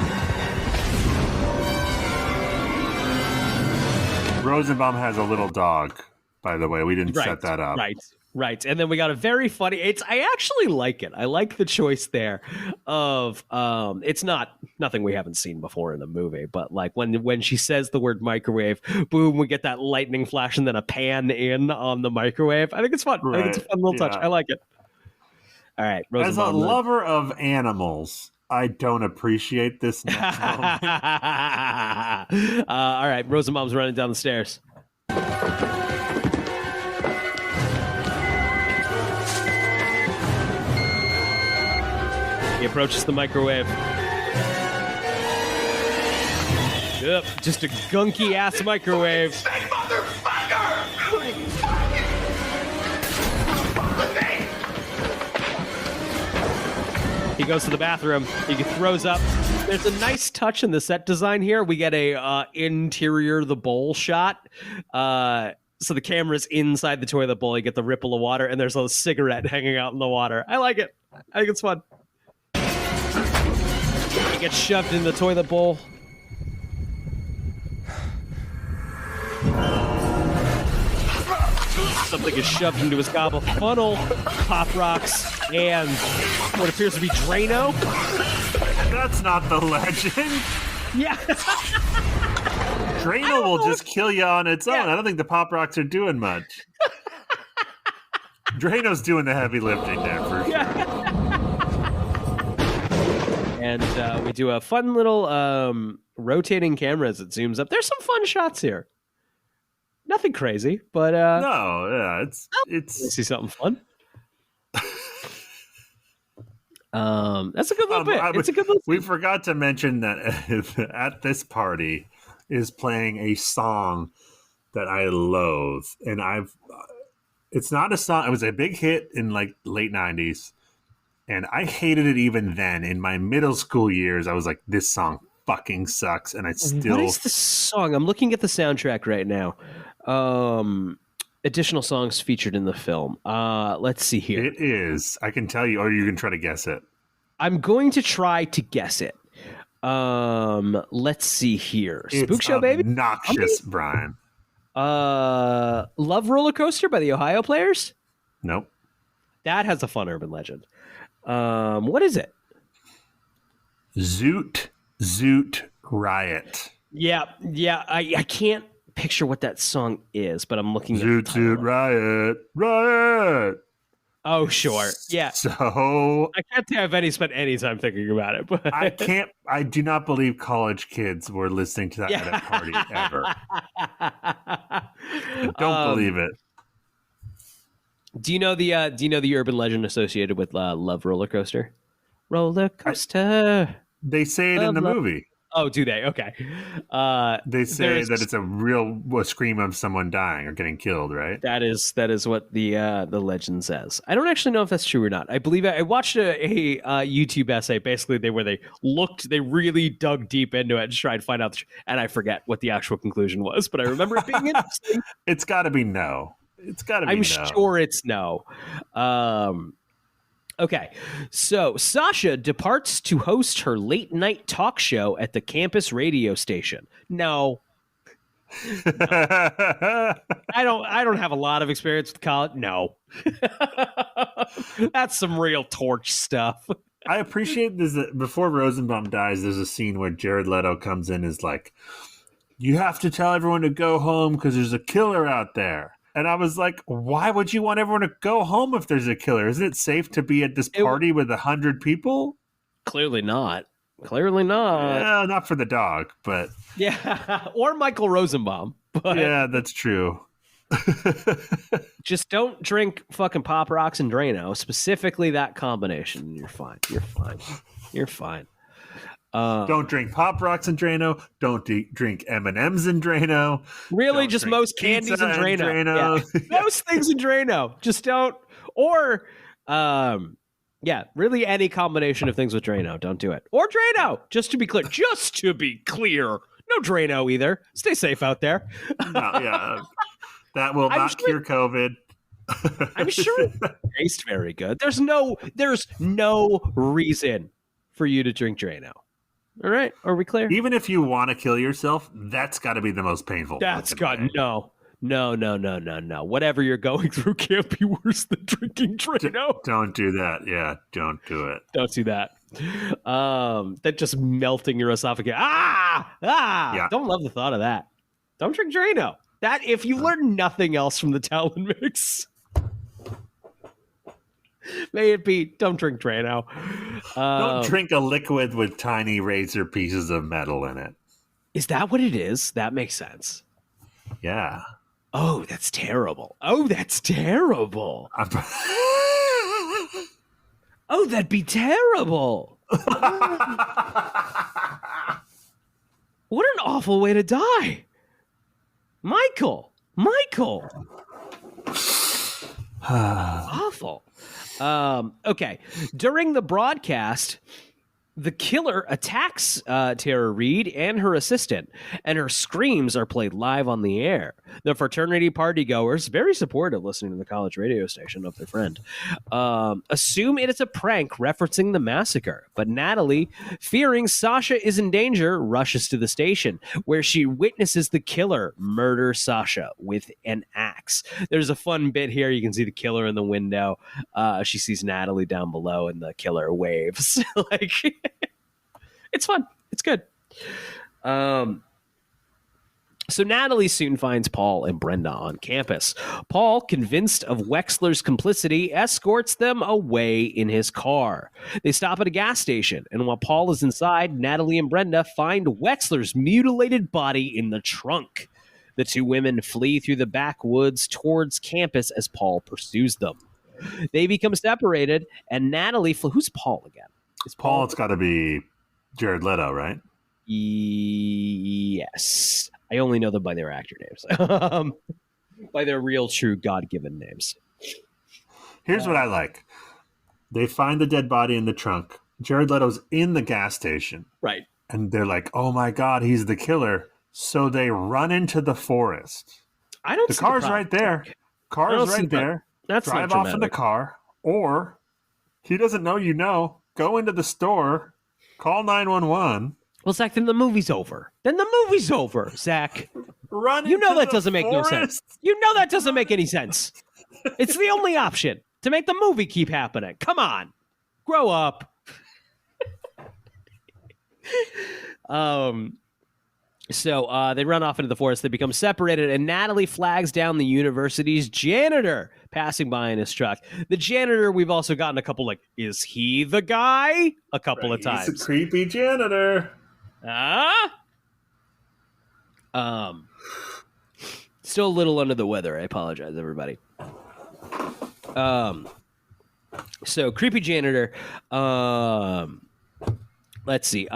Rosenbaum has a little dog, by the way. We didn't set that up. Right. And then we got a very funny. I actually like it. I like the choice there of it's nothing we haven't seen before in the movie, but like when she says the word microwave, boom, we get that lightning flash and then a pan in on the microwave. I think it's fun. Right. I think it's a fun little touch. I like it. All right, Rosenbaum. As a lover of animals, I don't appreciate this next moment. All right, Rosenbaum's running down the stairs. He approaches the microwave. Yep, just a gunky ass microwave. Say motherfucker! He goes to the bathroom. He throws up. There's a nice touch in the set design here. We get a interior the bowl shot. So the camera's inside the toilet bowl. You get the ripple of water, and there's a cigarette hanging out in the water. I like it. I think it's fun. He gets shoved in the toilet bowl. Something is shoved into his gobble. Funnel, Pop Rocks, and what appears to be Drano. That's not the legend. Yeah. Drano will just kill you on its own. I don't think the Pop Rocks are doing much. Drano's doing the heavy lifting there for sure. And we do a fun little rotating camera as it zooms up. There's some fun shots here. Nothing crazy, but it's I see something fun. That's a good little bit. It's a good little. We forgot to mention that at this party is playing a song that I loathe, and it's not a song. It was a big hit in like late 90s, and I hated it even then. In my middle school years, I was like, this song fucking sucks, and I still. What is the song? I'm looking at the soundtrack right now. Additional songs featured in the film. Let's see here. It is. I can tell you, or you can try to guess it. I'm going to try to guess it. Let's see here. It's Spook Show, baby. Obnoxious, Brian. Love Roller Coaster by the Ohio Players? Nope. That has a fun urban legend. What is it? Zoot Zoot Riot. Yeah. I can't picture what that song is, but I'm looking at Zoot Riot. Oh, sure. Yeah. So I can't say I've spent any time thinking about it, but I do not believe college kids were listening to that at a party ever. I don't believe it. Do you know the urban legend associated with Love Roller Coaster? Roller coaster. They say it in the movie. Oh, do they? Okay. They say that it's a scream of someone dying or getting killed, right? That is what the legend says. I don't actually know if that's true or not. I believe I watched a YouTube essay. Basically, they really dug deep into it and tried to find out, and I forget what the actual conclusion was, but I remember it being interesting. It's got to be no. It's got to be I'm no. sure it's no. Okay, so Sasha departs to host her late night talk show at the campus radio station. No. I don't have a lot of experience with college. No. That's some real torch stuff. I appreciate this. Before Rosenbaum dies, there's a scene where Jared Leto comes in and is like, you have to tell everyone to go home because there's a killer out there. And I was like, why would you want everyone to go home if there's a killer? Isn't it safe to be at this party with 100 people? Clearly not. Yeah, not for the dog, but... Yeah, or Michael Rosenbaum. But yeah, that's true. Just don't drink fucking Pop Rocks and Drano, specifically that combination. You're fine. Don't drink Pop Rocks and Drano. Don't drink M&Ms and Drano. Really, don't just most candies and Drano. Yeah. Most things in Drano. Just don't. Or, really any combination of things with Drano. Don't do it. Or Drano. Just to be clear. No Drano either. Stay safe out there. That will not cure COVID. I'm sure it tastes very good. There's no reason for you to drink Drano. All right, are we clear? Even if you want to kill yourself, that's got to be the most painful. No. Whatever you're going through can't be worse than drinking Drano. Don't do that. Yeah, don't do it. Don't do that. That just melting your esophagus. Yeah. Don't love the thought of that. Don't drink Drano. That if you learn nothing else from the Talon mix, may it be don't drink Drano. Don't drink a liquid with tiny razor pieces of metal in it. Is that what it is? That makes sense. Yeah. Oh, that's terrible. Oh, that'd be terrible. What an awful way to die. Michael. Awful. Okay. During the broadcast, the killer attacks Tara Reid and her assistant, and her screams are played live on the air. The fraternity party goers, very supportive listening to the college radio station of their friend, assume it is a prank referencing the massacre. But Natalie, fearing Sasha is in danger, rushes to the station, where she witnesses the killer murder Sasha with an axe. There's a fun bit here. You can see the killer in the window. She sees Natalie down below, and the killer waves. It's fun. It's good. So Natalie soon finds Paul and Brenda on campus. Paul, convinced of Wexler's complicity, escorts them away in his car. They stop at a gas station, and while Paul is inside, Natalie and Brenda find Wexler's mutilated body in the trunk. The two women flee through the backwoods towards campus as Paul pursues them. They become separated, and Natalie... Who's Paul again? It's Paul. It's got to be Jared Leto, right? Yes. I only know them by their actor names. By their real, true, God-given names. Here's what I like. They find the dead body in the trunk. Jared Leto's in the gas station. Right. And they're like, oh my God, he's the killer. So they run into the forest. The car's right there. Car's right there. That's drive off in the car. Or he doesn't know you know. Go into the store. Call 911. Well, Zach, then the movie's over. Zach. You know that doesn't make no sense. You know that doesn't make any sense. It's the only option to make the movie keep happening. Come on. Grow up. So they run off into the forest. They become separated, and Natalie flags down the university's janitor passing by in his truck. The janitor, we've also gotten a couple, like, is he the guy? A couple of times. He's a creepy janitor. Still a little under the weather. I apologize, everybody. So creepy janitor. Let's see.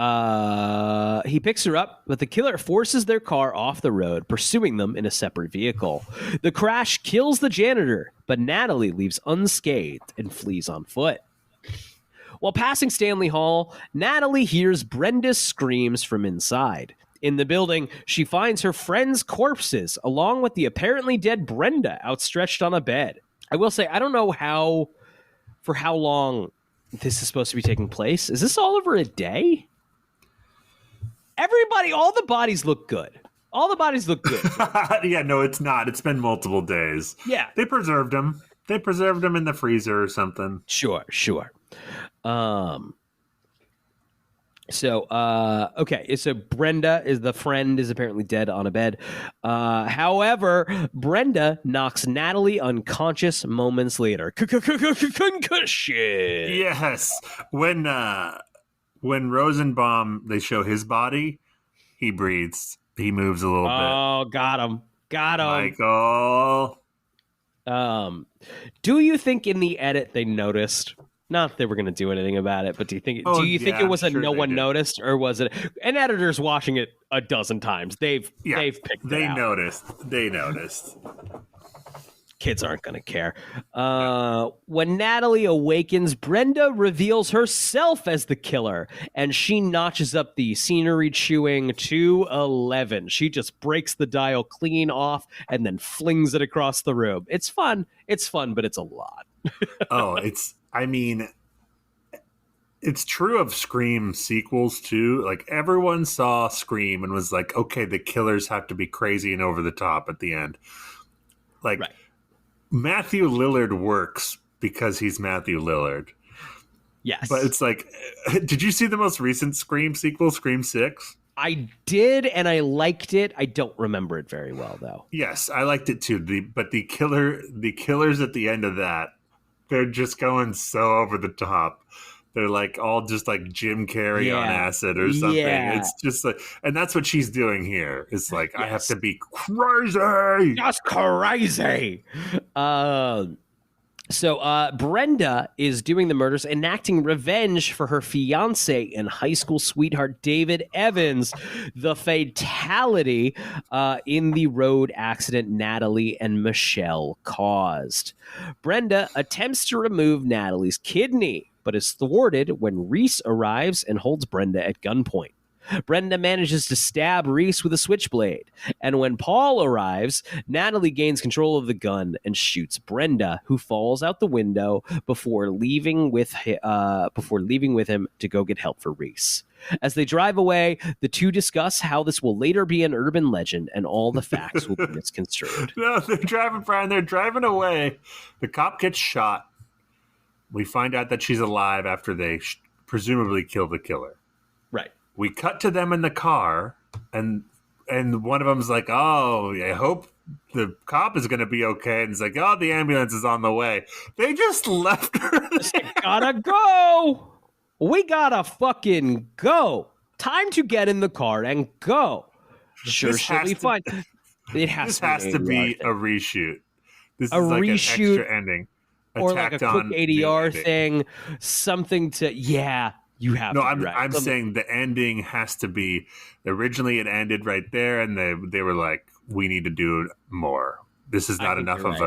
He picks her up, but the killer forces their car off the road, pursuing them in a separate vehicle. The crash kills the janitor, but Natalie leaves unscathed and flees on foot. While passing Stanley Hall, Natalie hears Brenda's screams from inside. In the building, she finds her friends' corpses, along with the apparently dead Brenda outstretched on a bed. I will say, I don't know for how long this is supposed to be taking place. Is this all over a day? Everybody, all the bodies look good. All the bodies look good. Yeah, no, it's not. It's been multiple days. Yeah. They preserved them. They preserved them in the freezer or something. Sure. Okay. So Brenda is apparently dead on a bed. However, Brenda knocks Natalie unconscious moments later. Concussion. Yes. When Rosenbaum, they show his body, he breathes. He moves a little bit. Oh, got him. Michael. Do you think in the edit they noticed? Not that they were going to do anything about it, but do you think it was no one noticed, or was it an editor's watching it a dozen times? They've picked it out. They noticed. Kids aren't going to care. When Natalie awakens, Brenda reveals herself as the killer, and she notches up the scenery chewing to 11. She just breaks the dial clean off and then flings it across the room. It's fun, but it's a lot. It's true of Scream sequels too. Like, everyone saw Scream and was like, okay, the killers have to be crazy and over the top at the end. Like, right. Matthew Lillard works because he's Matthew Lillard. Yes. But it's like, did you see the most recent Scream sequel, Scream 6? I did, and I liked it. I don't remember it very well, though. Yes, I liked it too. But the killers at the end of that, they're just going so over the top. They're like all just like Jim Carrey on acid or something. Yeah. It's just like, and that's what she's doing here. It's like, yes. I have to be crazy. Just crazy. So Brenda is doing the murders, enacting revenge for her fiance and high school sweetheart, David Evans, the fatality in the road accident Natalie and Michelle caused. Brenda attempts to remove Natalie's kidney, but is thwarted when Reese arrives and holds Brenda at gunpoint. Brenda manages to stab Reese with a switchblade, and when Paul arrives, Natalie gains control of the gun and shoots Brenda, who falls out the window before leaving with him to go get help for Reese. As they drive away, the two discuss how this will later be an urban legend, and all the facts will be misconstrued. No, they're driving, Brian. They're driving away. The cop gets shot. We find out that she's alive after they presumably kill the killer. Right. We cut to them in the car, and one of them's like, "Oh, I hope the cop is going to be okay." And it's like, "Oh, the ambulance is on the way." They just left her. Gotta go. We gotta fucking go. Time to get in the car and go. Sure, she'll be fine. It has to be a reshoot. This is like an extra ending. Or like a quick ADR thing, something to, you have to. No, I'm saying the ending has to be, originally it ended right there, and they were like, we need to do more. This is not enough of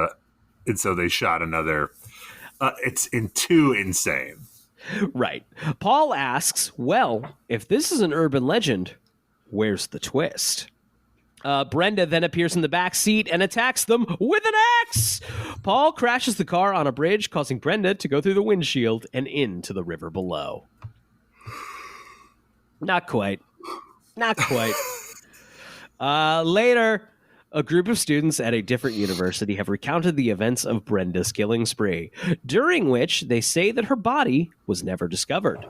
and so they shot another. It's too insane. Right. Paul asks, well, if this is an urban legend, where's the twist? Brenda then appears in the back seat and attacks them with an axe. Paul crashes the car on a bridge, causing Brenda to go through the windshield and into the river below. Not quite. Later, a group of students at a different university have recounted the events of Brenda's killing spree, during which they say that her body was never discovered.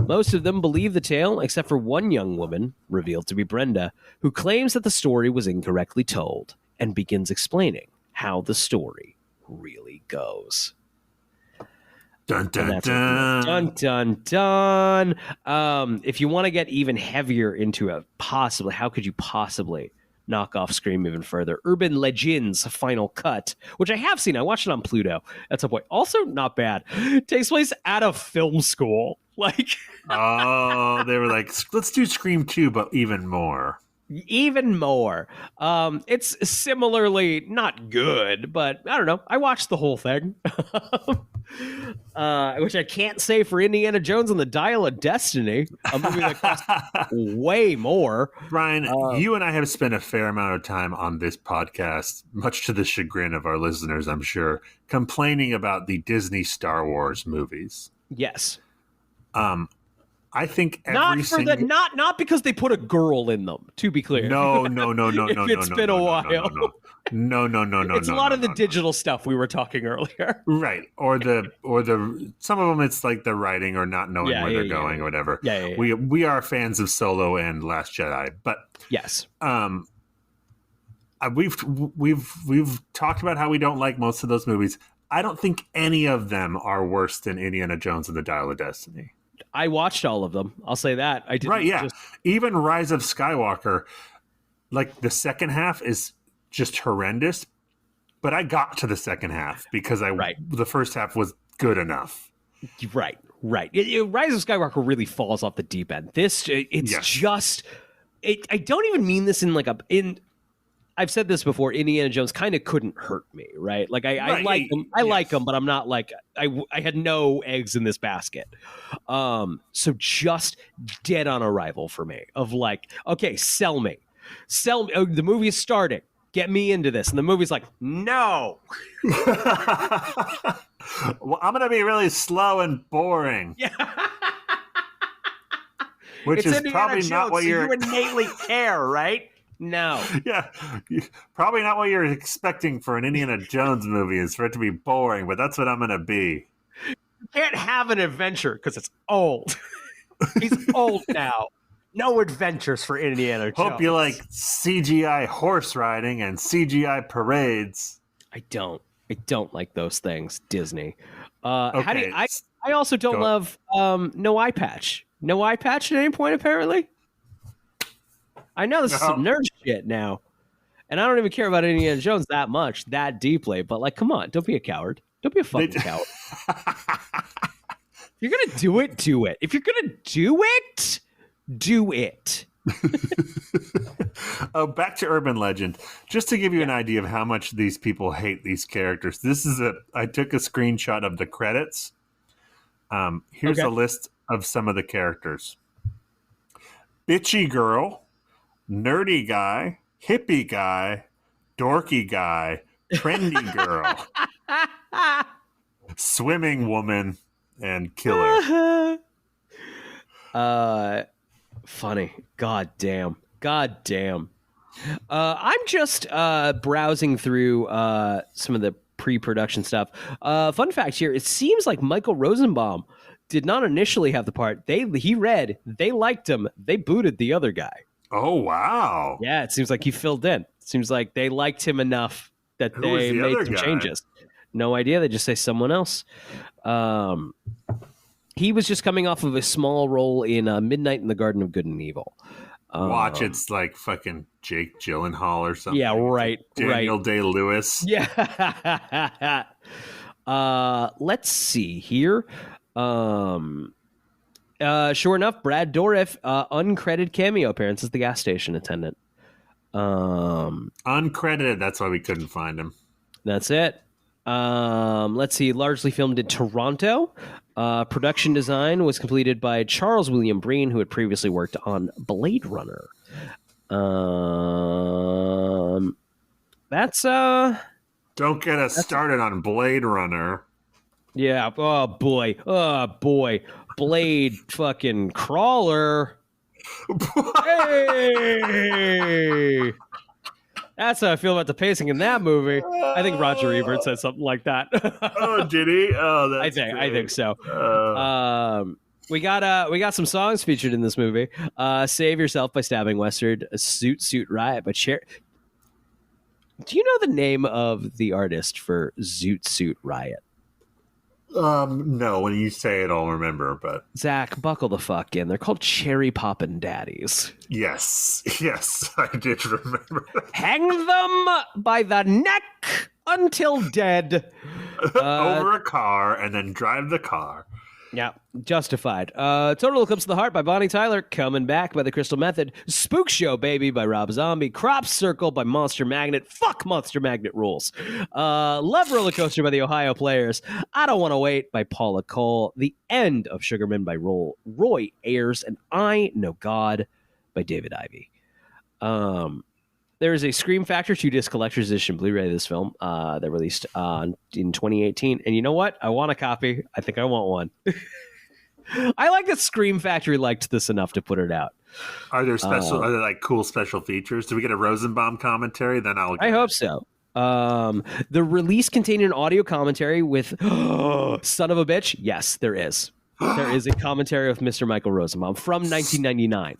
Most of them believe the tale, except for one young woman, revealed to be Brenda, who claims that the story was incorrectly told and begins explaining how the story really goes. Dun, dun, dun. Dun, dun, dun. If you want to get even heavier into it, possibly, how could you possibly knock off Scream even further? Urban Legends Final Cut, which I have seen. I watched it on Pluto at some point. Also, not bad. Takes place at a film school. Like, oh, they were like, let's do Scream 2, but even more. Even more. It's similarly not good, but I don't know. I watched the whole thing. Which I can't say for Indiana Jones and the Dial of Destiny, a movie that costs way more. Brian, you and I have spent a fair amount of time on this podcast, much to the chagrin of our listeners, I'm sure, complaining about the Disney Star Wars movies. Yes. I think not because they put a girl in them, to be clear. No. It's been a while. No. It's a lot of the digital stuff we were talking earlier. Right. Or the some of them it's like the writing or not knowing where they're going or whatever. Yeah. We are fans of Solo and Last Jedi, but yes. We've talked about how we don't like most of those movies. I don't think any of them are worse than Indiana Jones and the Dial of Destiny. I watched all of them. I'll say that. I did. Right, yeah. Even Rise of Skywalker, like the second half is just horrendous, but I got to the second half because the first half was good enough. Right. Rise of Skywalker really falls off the deep end. I don't even mean this in I've said this before. Indiana Jones kind of couldn't hurt me, right? Like I like him. I like him, but I'm not like I had no eggs in this basket. So just dead on arrival for me of like, okay, sell me. Oh, the movie is starting. Get me into this, and the movie's like, no. Well, I'm gonna be really slow and boring. Yeah. Which it's is Indiana probably Jones, not what so you're. You innately care, right? No. Yeah, probably not what you're expecting for an Indiana Jones movie is for it to be boring, but that's what I'm going to be. You can't have an adventure because it's old. He's old now. No adventures for Indiana Jones. Hope you like CGI horse riding and CGI parades. I don't like those things, Disney. Okay. I also don't love no eye patch. No eye patch at any point, apparently. I know this is some nerd shit now, and I don't even care about Indiana Jones that deeply, but like, come on, don't be a coward. Don't be a fucking coward. If you're going to do it, do it. If you're going to do it, do it. Back to Urban Legend. Just to give you an idea of how much these people hate these characters, I took a screenshot of the credits. Here's a list of some of the characters. Bitchy girl. Nerdy guy, hippie guy, dorky guy, trendy girl, swimming woman, and killer. Funny. God damn. I'm just browsing through some of the pre-production stuff. Fun fact here, it seems like Michael Rosenbaum did not initially have the part. They liked him, they booted the other guy. Oh, wow. Yeah, it seems like he filled in. It seems like they liked him enough that they made some changes. No idea. They just say someone else. He was just coming off of a small role in Midnight in the Garden of Good and Evil. Watch, it's like fucking Jake Gyllenhaal or something. Yeah, right. Daniel Day-Lewis. Yeah. Let's see here. Sure enough, Brad Dourif, uncredited cameo appearance as the gas station attendant. Uncredited. That's why we couldn't find him. That's it. Let's see. Largely filmed in Toronto. Production design was completed by Charles William Breen, who had previously worked on Blade Runner. That's Don't get us started on Blade Runner. Yeah. Oh boy. Blade fucking crawler. Hey! That's how I feel about the pacing in that movie. I think Roger Ebert said something like that. Oh, did he? Oh, that's I think so. We got some songs featured in this movie. Save Yourself by Stabbing Western, Zoot Riot by Cher. Do you know the name of the artist for Zoot Riot? No, when you say it, I'll remember, but... Zach, buckle the fuck in. They're called Cherry Poppin' Daddies. Yes, I did remember. Hang them by the neck until dead. Over a car and then drive the car. Yeah, justified. Total Eclipse of the Heart by Bonnie Tyler. Coming Back by The Crystal Method. Spook Show Baby by Rob Zombie. Crop Circle by Monster Magnet. Fuck Monster Magnet rules. Love Roller Coaster by the Ohio Players. I Don't Want to Wait by Paula Cole. The End of Sugarman by Roy Ayers. And I Know God by David Ivey. There is a Scream Factor 2-disc collector's edition Blu-ray of this film that released in 2018. And you know what? I want a copy. I think I want one. I like that Scream Factory liked this enough to put it out. Are there are there like cool special features? Do we get a Rosenbaum commentary? Then I hope so. The release contained an audio commentary with son of a bitch. Yes, there is. There is a commentary with Mr. Michael Rosenbaum from 1999.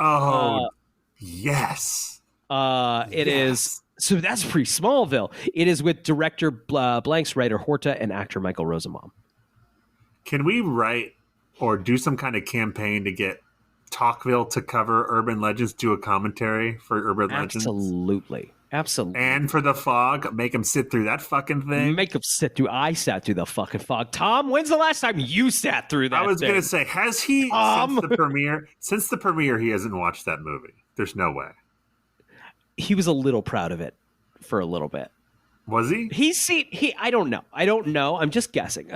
Oh, yes. It is. So that's pre-Smallville. It is with director Blanks, writer Horta, and actor Michael Rosenbaum. Can we write or do some kind of campaign to get Talkville to cover Urban Legends, do a commentary for Urban Legends? Absolutely. And for The Fog, make them sit through that fucking thing. Make them sit through. I sat through The fucking Fog. Tom, when's the last time you sat through that? I was going to say, has he since the premiere? Since the premiere, he hasn't watched that movie. There's no way. He was a little proud of it for a little bit. Was he? I don't know. I'm just guessing.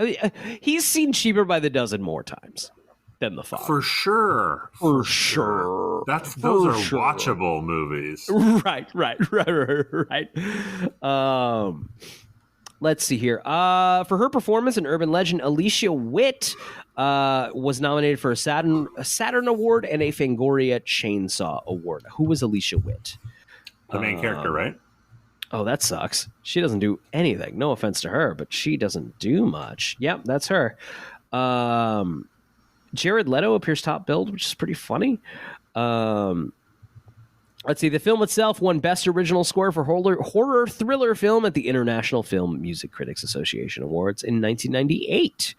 He's seen Cheaper by the Dozen more times than The Fog. For sure. For sure. Those are watchable movies. Right. Let's see here. For her performance in Urban Legend, Alicia Witt was nominated for a Saturn Award and a Fangoria Chainsaw Award. Who was Alicia Witt? The main character, right? Oh, that sucks. She doesn't do anything. No offense to her, but she doesn't do much. Yep, that's her. Jared Leto appears top billed, which is pretty funny. Let's see. The film itself won Best Original Score for Horror Thriller Film at the International Film Music Critics Association Awards in 1998.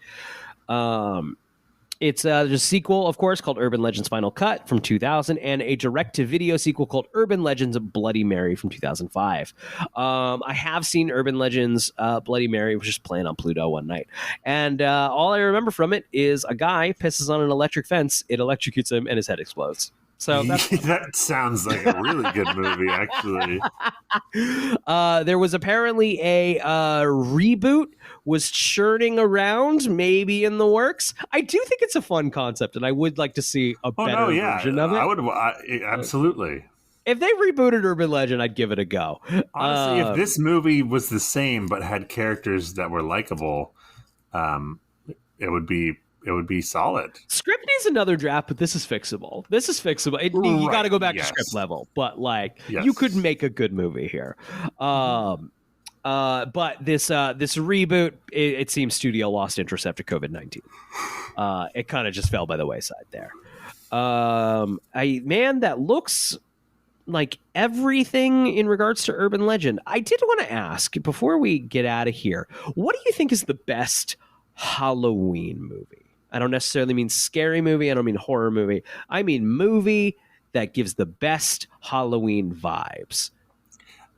There's a sequel, of course, called Urban Legends Final Cut from 2000, and a direct-to-video sequel called Urban Legends Bloody Mary from 2005. I have seen Urban Legends Bloody Mary, was just playing on Pluto one night. And all I remember from it is a guy pisses on an electric fence, it electrocutes him, and his head explodes. So that sounds like a really good movie, actually. There was apparently a reboot was churning around, maybe in the works. I do think it's a fun concept, and I would like to see a better version of it. I would absolutely. If they rebooted Urban Legend, I'd give it a go. Honestly, if this movie was the same but had characters that were likable, it would be solid. Script needs another draft, but this is fixable. You got to go back to script level, but you could make a good movie here. But this reboot, it seems studio lost interest after COVID-19. It kind of just fell by the wayside there. That looks like everything in regards to Urban Legend. I did want to ask before we get out of here, what do you think is the best Halloween movie? I don't necessarily mean scary movie. I don't mean horror movie. I mean movie that gives the best Halloween vibes.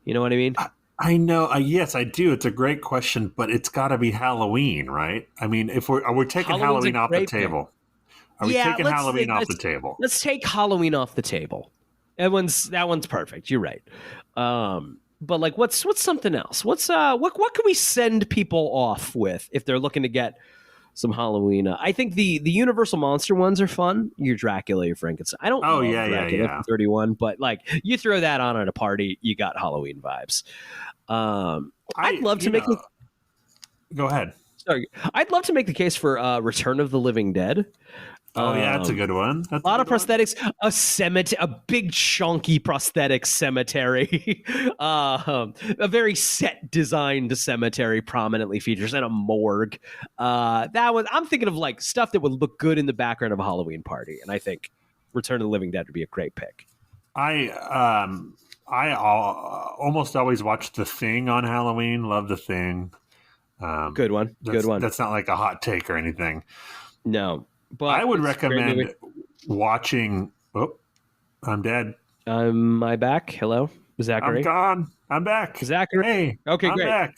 You know what I mean? I know. Yes, I do. It's a great question, but it's got to be Halloween, right? I mean, if we're taking Halloween off the table. Are we taking Halloween off the table? Let's take Halloween off the table. That one's perfect. You're right. But what's something else? What can we send people off with if they're looking to get some Halloween? I think the Universal Monster ones are fun. Your Dracula, your Frankenstein. I don't know Dracula from 31, but you throw that on at a party, you got Halloween vibes. I'd love to make. Go ahead. Sorry, I'd love to make the case for Return of the Living Dead. Oh yeah, that's a good one. That's a lot of prosthetics. A cemetery, a big chunky prosthetic cemetery, a very set designed cemetery prominently features, and a morgue. That was, I'm thinking of like stuff that would look good in the background of a Halloween party, and I think Return of the Living Dead would be a great pick. I almost always watch The Thing on Halloween. Love The Thing. Good one. Good one. That's not like a hot take or anything. No. But I would recommend watching. Oh, I'm dead. Am I back? Hello, Zachary. I'm gone. I'm back. Zachary. Hey. Okay, I'm great. back.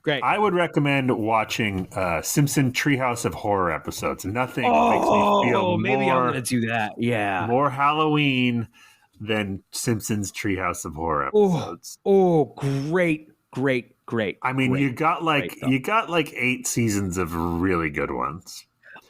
Great. I would recommend watching Simpson Treehouse of Horror episodes. Nothing makes me feel maybe I'm going to do that. Yeah. More Halloween than Simpsons Treehouse of Horror episodes. Oh, great. I mean, you got like 8 seasons of really good ones.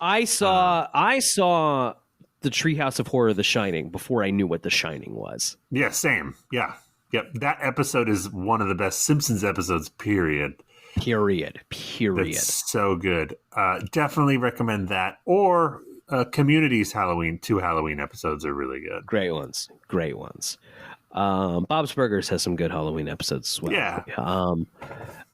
I saw the Treehouse of Horror, The Shining, before I knew what The Shining was. Yeah, same. Yeah. Yep. That episode is one of the best Simpsons episodes, period. That's so good. Definitely recommend that. Or Community's Halloween. 2 Halloween episodes are really good. Great ones. Bob's Burgers has some good Halloween episodes as well. Yeah.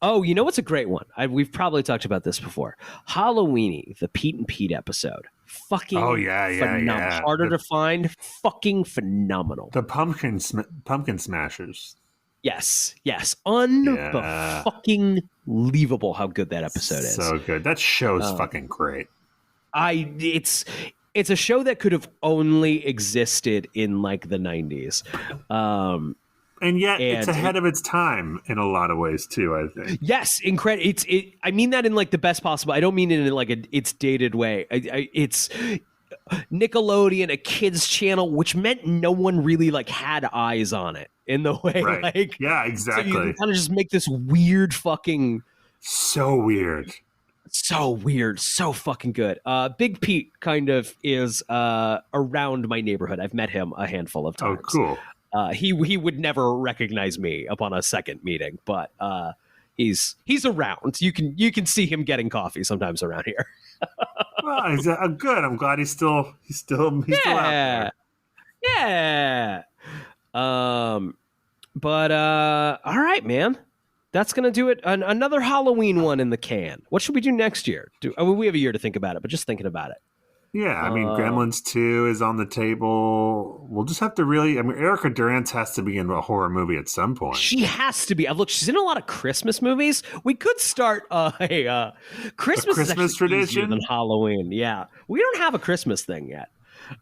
Oh, you know what's a great one? We've probably talked about this before. Halloweeny, the Pete and Pete episode. Fucking phenomenal. Harder to find. Fucking phenomenal. The pumpkin smashers. Yes. Fucking believable how good that episode is. So good. That show's fucking great. It's a show that could have only existed in like the 90s. And yet it's ahead of its time in a lot of ways too, I think. Yes, incredible. I mean that in like the best possible. I don't mean it in like it's dated way. It's Nickelodeon, a kids channel, which meant no one really like had eyes on it in the way. Right. Like, yeah, exactly. So you kind of just make this weird fucking. So weird, so fucking good. Big Pete kind of is around my neighborhood. I've met him a handful of times. Oh, cool. He would never recognize me upon a second meeting, but he's around. You can see him getting coffee sometimes around here. Well, he's good. I'm glad he's still out there. Yeah. But all right, man. That's gonna do it. Another Halloween one in the can. What should we do next year? We have a year to think about it, but just thinking about it. Yeah, I mean, Gremlins 2 is on the table. We'll just have to Erica Durance has to be in a horror movie at some point. She has to be. Look, she's in a lot of Christmas movies. We could start a Christmas tradition than Halloween. Yeah, we don't have a Christmas thing yet.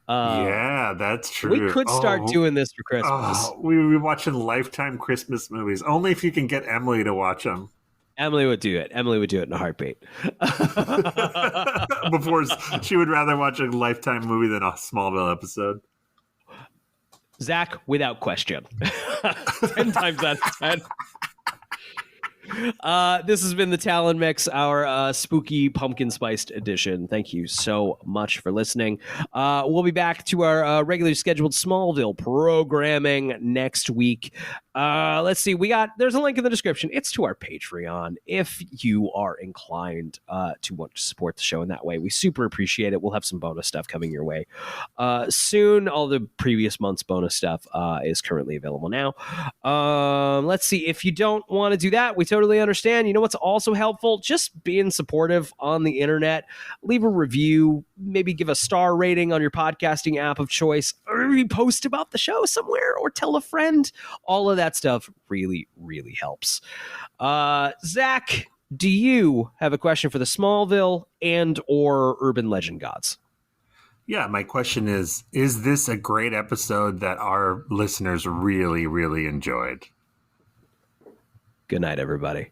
Yeah, that's true. We could start doing this for Christmas. We would be watching Lifetime Christmas movies. Only if you can get Emily to watch them. Emily would do it. Emily would do it in a heartbeat. Before she would rather watch a Lifetime movie than a Smallville episode. Zach, without question. 10 times out of 10. This has been the Talon Mix, our spooky pumpkin spiced edition. Thank you so much for listening. We'll be back to our regularly scheduled Smallville programming next week. Let's see. There's a link in the description. It's to our Patreon. If you are inclined to want to support the show in that way, we super appreciate it. We'll have some bonus stuff coming your way soon. All the previous month's bonus stuff is currently available now. Let's see. If you don't want to do that, we totally understand. You know what's also helpful? Just being supportive on the internet. Leave a review. Maybe give a star rating on your podcasting app of choice. Or post about the show somewhere or tell a friend. All of that stuff really, really helps. Zach, do you have a question for the Smallville and or Urban Legend gods? Yeah, my question is this a great episode that our listeners really, really enjoyed? Good night, everybody.